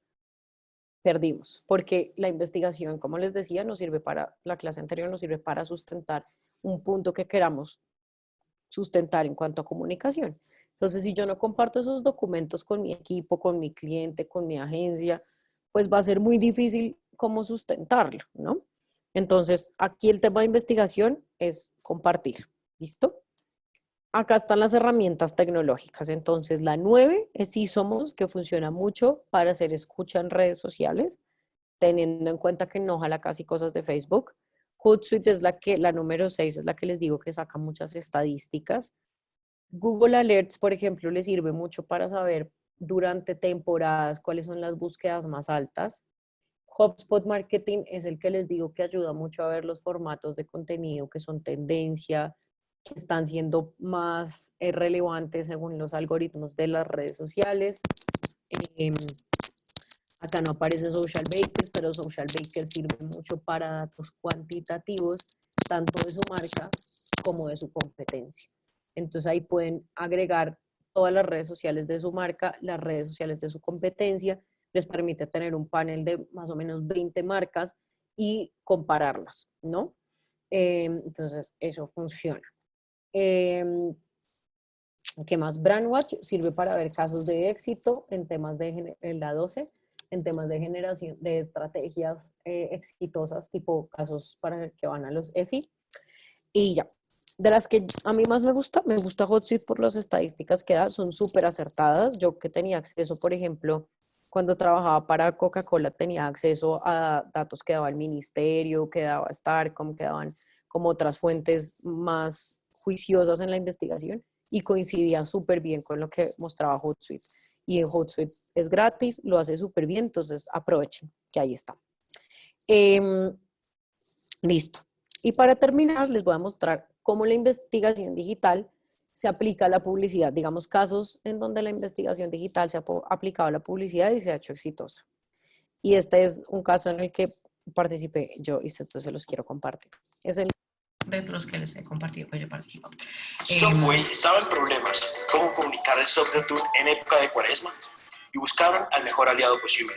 [SPEAKER 1] perdimos, porque la investigación, como les decía, nos sirve para, la clase anterior nos sirve para sustentar un punto que queramos sustentar en cuanto a comunicación. Entonces, si yo no comparto esos documentos con mi equipo, con mi cliente, con mi agencia, pues va a ser muy difícil cómo sustentarlo, ¿no? Entonces, aquí el tema de investigación es compartir, ¿listo? Acá están las herramientas tecnológicas. Entonces, la 9 es SysOmos, que funciona mucho para hacer escucha en redes sociales, teniendo en cuenta que no jala casi cosas de Facebook. Hootsuite es la número 6, es la que les digo que saca muchas estadísticas. Google Alerts, por ejemplo, le sirve mucho para saber durante temporadas cuáles son las búsquedas más altas. HubSpot Marketing es el que les digo que ayuda mucho a ver los formatos de contenido que son tendencia, que están siendo más relevantes según los algoritmos de las redes sociales. Acá no aparece Social Bakers, pero Social Bakers sirve mucho para datos cuantitativos, tanto de su marca como de su competencia. Entonces ahí pueden agregar todas las redes sociales de su marca, las redes sociales de su competencia, les permite tener un panel de más o menos 20 marcas y compararlas, ¿no? Entonces eso funciona. ¿Qué más? Brandwatch sirve para ver casos de éxito en temas de la 12, en temas de generación de estrategias exitosas, tipo casos para que van a los EFI. Y ya, de las que a mí más me gusta Hootsuite por las estadísticas que da, son súper acertadas. Yo que tenía acceso, por ejemplo, cuando trabajaba para Coca-Cola, tenía acceso a datos que daba el ministerio, que daba Starcom, que daban como otras fuentes más juiciosas en la investigación y coincidía súper bien con lo que mostraba Hootsuite. Y en Hootsuite es gratis, lo hace súper bien, entonces aprovechen que ahí está. Listo. Y para terminar, les voy a mostrar cómo la investigación digital se aplica a la publicidad. Digamos, casos en donde la investigación digital se ha aplicado a la publicidad y se ha hecho exitosa. Y este es un caso en el que participé yo y entonces se los quiero compartir. Es el de los que les he compartido que yo participo.
[SPEAKER 16] Subway estaba en problemas. ¿Cómo comunicar el Subway Tour en época de Cuaresma? Y buscaron al mejor aliado posible.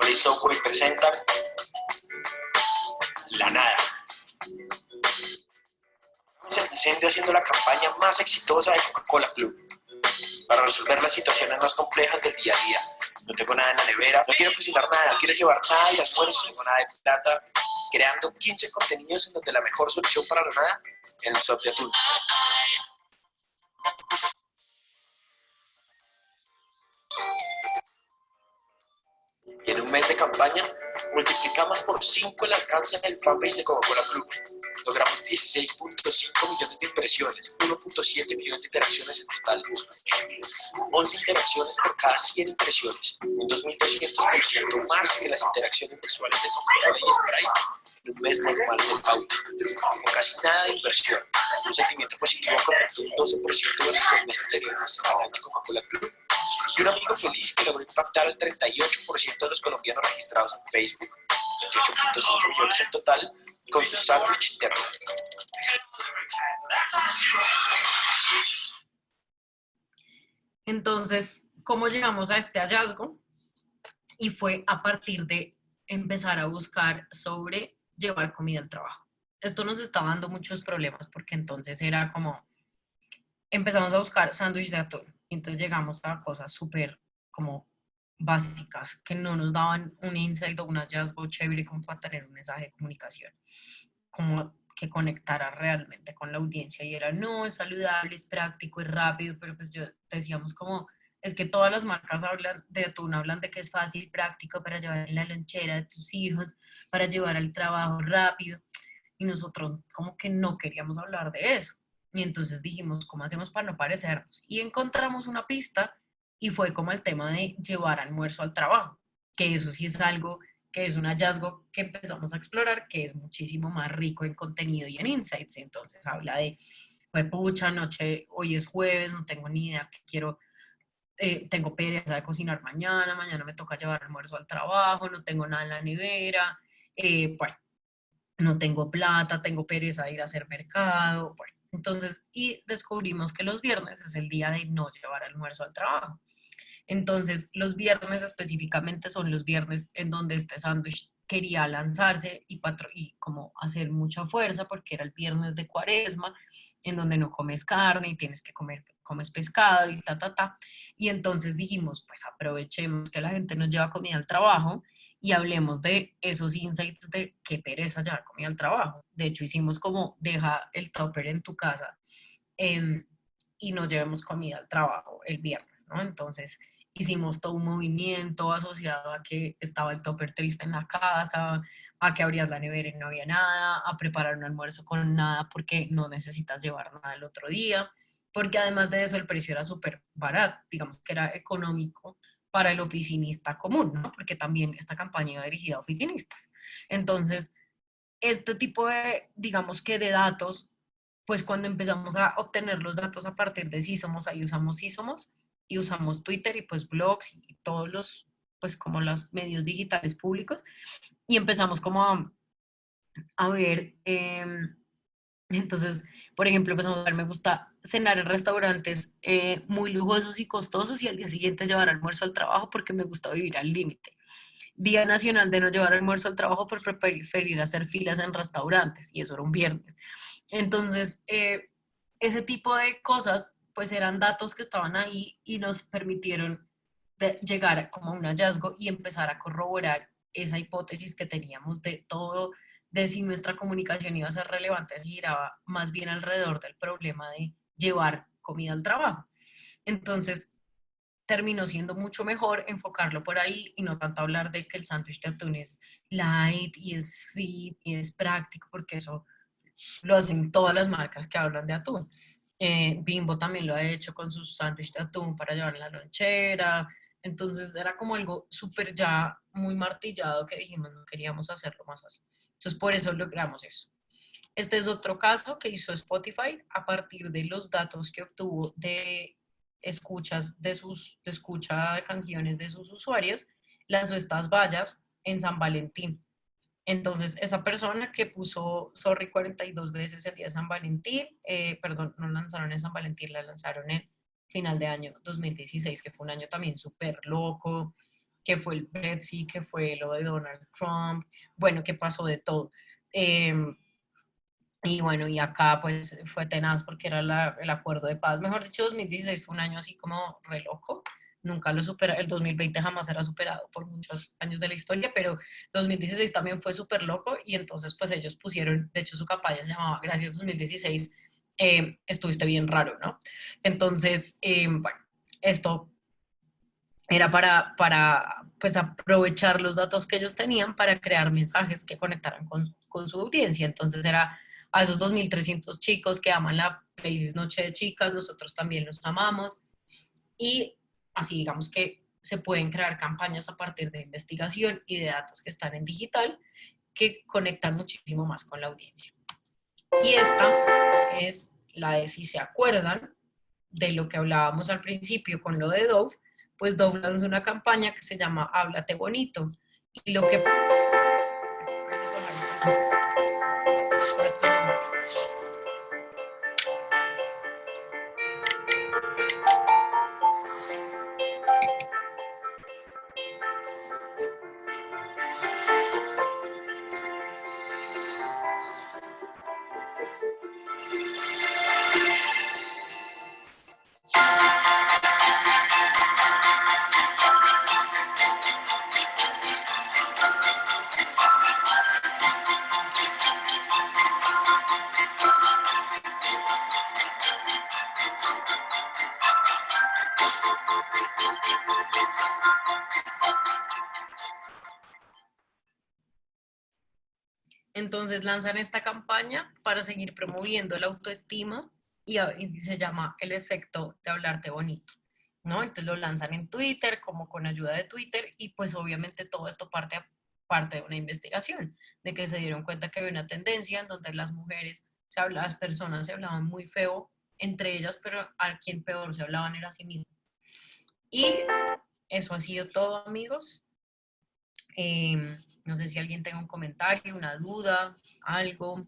[SPEAKER 16] Hoy Subway presenta la nada. Se presenta haciendo la campaña más exitosa de Coca-Cola Club para resolver las situaciones más complejas del día a día. No tengo nada en la nevera, no quiero cocinar nada, no quiero llevar nada de almuerzo, no tengo nada de plata. Creando 15 contenidos en donde la mejor solución para la nada en el Subway Tour. Y en un mes de campaña multiplicamos por 5 el alcance del fanpage de Coca-Cola Club. Logramos 16.5 millones de impresiones, 1.7 millones de interacciones en total. 11 interacciones por cada 100 impresiones, un 2.200% más que las interacciones mensuales de Coca-Cola y Sprite en un mes normal de pauta. Con casi nada de inversión, un sentimiento positivo aumentó un 12% durante el mes anterior en nuestro canal de Coca-Cola Club. Y un amigo feliz que logró impactar al 38% de los colombianos registrados en Facebook, 28.5 millones en total, con su sándwich de atún.
[SPEAKER 1] Entonces, ¿cómo llegamos a este hallazgo? Y fue a partir de empezar a buscar sobre llevar comida al trabajo. Esto nos estaba dando muchos problemas porque entonces era como, empezamos a buscar sándwich de atún. Y entonces llegamos a cosas súper como básicas que no nos daban un insight o un hallazgo chévere como para tener un mensaje de comunicación, como que conectara realmente con la audiencia. Y era, no, es saludable, es práctico, es rápido, pero pues yo decíamos como, es que todas las marcas hablan de atún, hablan de que es fácil, práctico para llevar en la lonchera de tus hijos, para llevar al trabajo rápido. Y nosotros como que no queríamos hablar de eso. Y entonces dijimos, ¿cómo hacemos para no parecernos? Y encontramos una pista y fue como el tema de llevar almuerzo al trabajo, que eso sí es algo que es un hallazgo que empezamos a explorar, que es muchísimo más rico en contenido y en insights. Entonces habla de, pues pucha, noche, hoy es jueves, no tengo ni idea qué quiero, tengo pereza de cocinar mañana, mañana me toca llevar almuerzo al trabajo, no tengo nada en la nevera, bueno, no tengo plata, tengo pereza de ir a hacer mercado, bueno. Entonces, y descubrimos que los viernes es el día de no llevar almuerzo al trabajo. Entonces, los viernes específicamente son los viernes en donde este sándwich quería lanzarse y como hacer mucha fuerza porque era el viernes de Cuaresma, en donde no comes carne y tienes que comes pescado y ta. Y entonces dijimos, pues aprovechemos que la gente nos lleva comida al trabajo y hablemos de esos insights de qué pereza llevar comida al trabajo. De hecho, hicimos como, deja el tupper en tu casa y no llevemos comida al trabajo el viernes, ¿no? Entonces, hicimos todo un movimiento asociado a que estaba el tupper triste en la casa, a que abrías la nevera y no había nada, a preparar un almuerzo con nada porque no necesitas llevar nada el otro día, porque además de eso el precio era súper barato, digamos que era económico para el oficinista común, ¿no? Porque también esta campaña iba dirigida a oficinistas. Entonces, este tipo de, digamos que de datos, pues cuando empezamos a obtener los datos a partir de SíSomos, ahí usamos SíSomos y usamos Twitter y pues blogs y todos los, pues como los medios digitales públicos y empezamos como a ver, entonces, por ejemplo, empezamos a ver, me gusta cenar en restaurantes muy lujosos y costosos y al día siguiente llevar almuerzo al trabajo porque me gusta vivir al límite. Día nacional de no llevar almuerzo al trabajo por preferir hacer filas en restaurantes y eso era un viernes. Entonces, ese tipo de cosas pues eran datos que estaban ahí y nos permitieron llegar como a un hallazgo y empezar a corroborar esa hipótesis que teníamos de todo, de si nuestra comunicación iba a ser relevante, si giraba más bien alrededor del problema de llevar comida al trabajo. Entonces, terminó siendo mucho mejor enfocarlo por ahí y no tanto hablar de que el sándwich de atún es light y es fit y es práctico, porque eso lo hacen todas las marcas que hablan de atún. Bimbo también lo ha hecho con sus sándwiches de atún para llevar en la lonchera. Entonces era como algo súper ya muy martillado que dijimos no queríamos hacerlo más así. Entonces por eso logramos eso. Este es otro caso que hizo Spotify a partir de los datos que obtuvo de escuchas de escucha de canciones de sus usuarios, lanzó estas vallas en San Valentín. Entonces, esa persona que puso Sorry 42 veces el día de San Valentín, perdón, no lanzaron en San Valentín, la lanzaron en final de año 2016, que fue un año también súper loco, que fue el Brexit, que fue lo de Donald Trump, bueno, que pasó de todo. Y bueno, y acá pues fue tenaz porque era el acuerdo de paz. Mejor dicho, 2016 fue un año así como re loco. Nunca lo supera, el 2020 jamás era superado por muchos años de la historia, pero 2016 también fue súper loco y entonces pues ellos pusieron, de hecho su campaña se llamaba Gracias 2016, estuviste bien raro, ¿no? Entonces, bueno, esto era para pues aprovechar los datos que ellos tenían para crear mensajes que conectaran con su audiencia. Entonces era a esos 2.300 chicos que aman la playlist Noche de Chicas, nosotros también los amamos. Y así digamos que se pueden crear campañas a partir de investigación y de datos que están en digital que conectan muchísimo más con la audiencia. Y esta es la de si se acuerdan de lo que hablábamos al principio con lo de Dove, pues Dove lanzó una campaña que se llama Háblate Bonito. Y lo que... Entonces lanzan esta campaña para seguir promoviendo la autoestima y se llama El efecto de hablarte bonito, ¿no? Entonces lo lanzan en Twitter, como con ayuda de Twitter, y pues obviamente todo esto parte de una investigación, de que se dieron cuenta que había una tendencia en donde las mujeres, las personas se hablaban muy feo entre ellas, pero a quien peor se hablaban era a sí mismas. Y eso ha sido todo, amigos. No sé si alguien tenga un comentario, una duda, algo.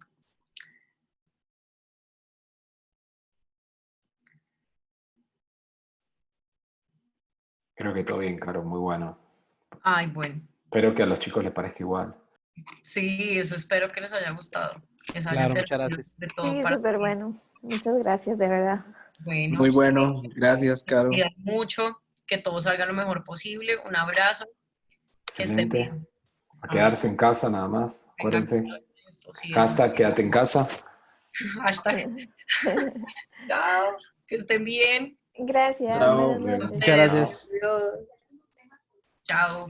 [SPEAKER 14] Creo que todo bien, Caro, muy bueno.
[SPEAKER 1] Ay, bueno.
[SPEAKER 14] Espero que a los chicos les parezca igual.
[SPEAKER 1] Sí, eso espero que les haya gustado. Que les haya
[SPEAKER 13] Claro, muchas
[SPEAKER 1] servido
[SPEAKER 13] gracias.
[SPEAKER 1] de todo
[SPEAKER 15] Sí,
[SPEAKER 1] para
[SPEAKER 15] súper bueno. Muchas gracias, de verdad.
[SPEAKER 1] Bueno,
[SPEAKER 17] Muy bueno, gracias, Caro.
[SPEAKER 1] cuidan mucho, que todo salga lo mejor posible. Un abrazo. Que estén
[SPEAKER 14] Excelente.
[SPEAKER 1] bien.
[SPEAKER 14] A quedarse en casa nada más. Acuérdense.
[SPEAKER 1] Sí,
[SPEAKER 14] Hashtag quédate en casa.
[SPEAKER 1] Hashtag. Chao. Que estén bien.
[SPEAKER 15] Gracias.
[SPEAKER 17] Chao.
[SPEAKER 15] Buenas noches.
[SPEAKER 13] Muchas gracias.
[SPEAKER 1] Chao.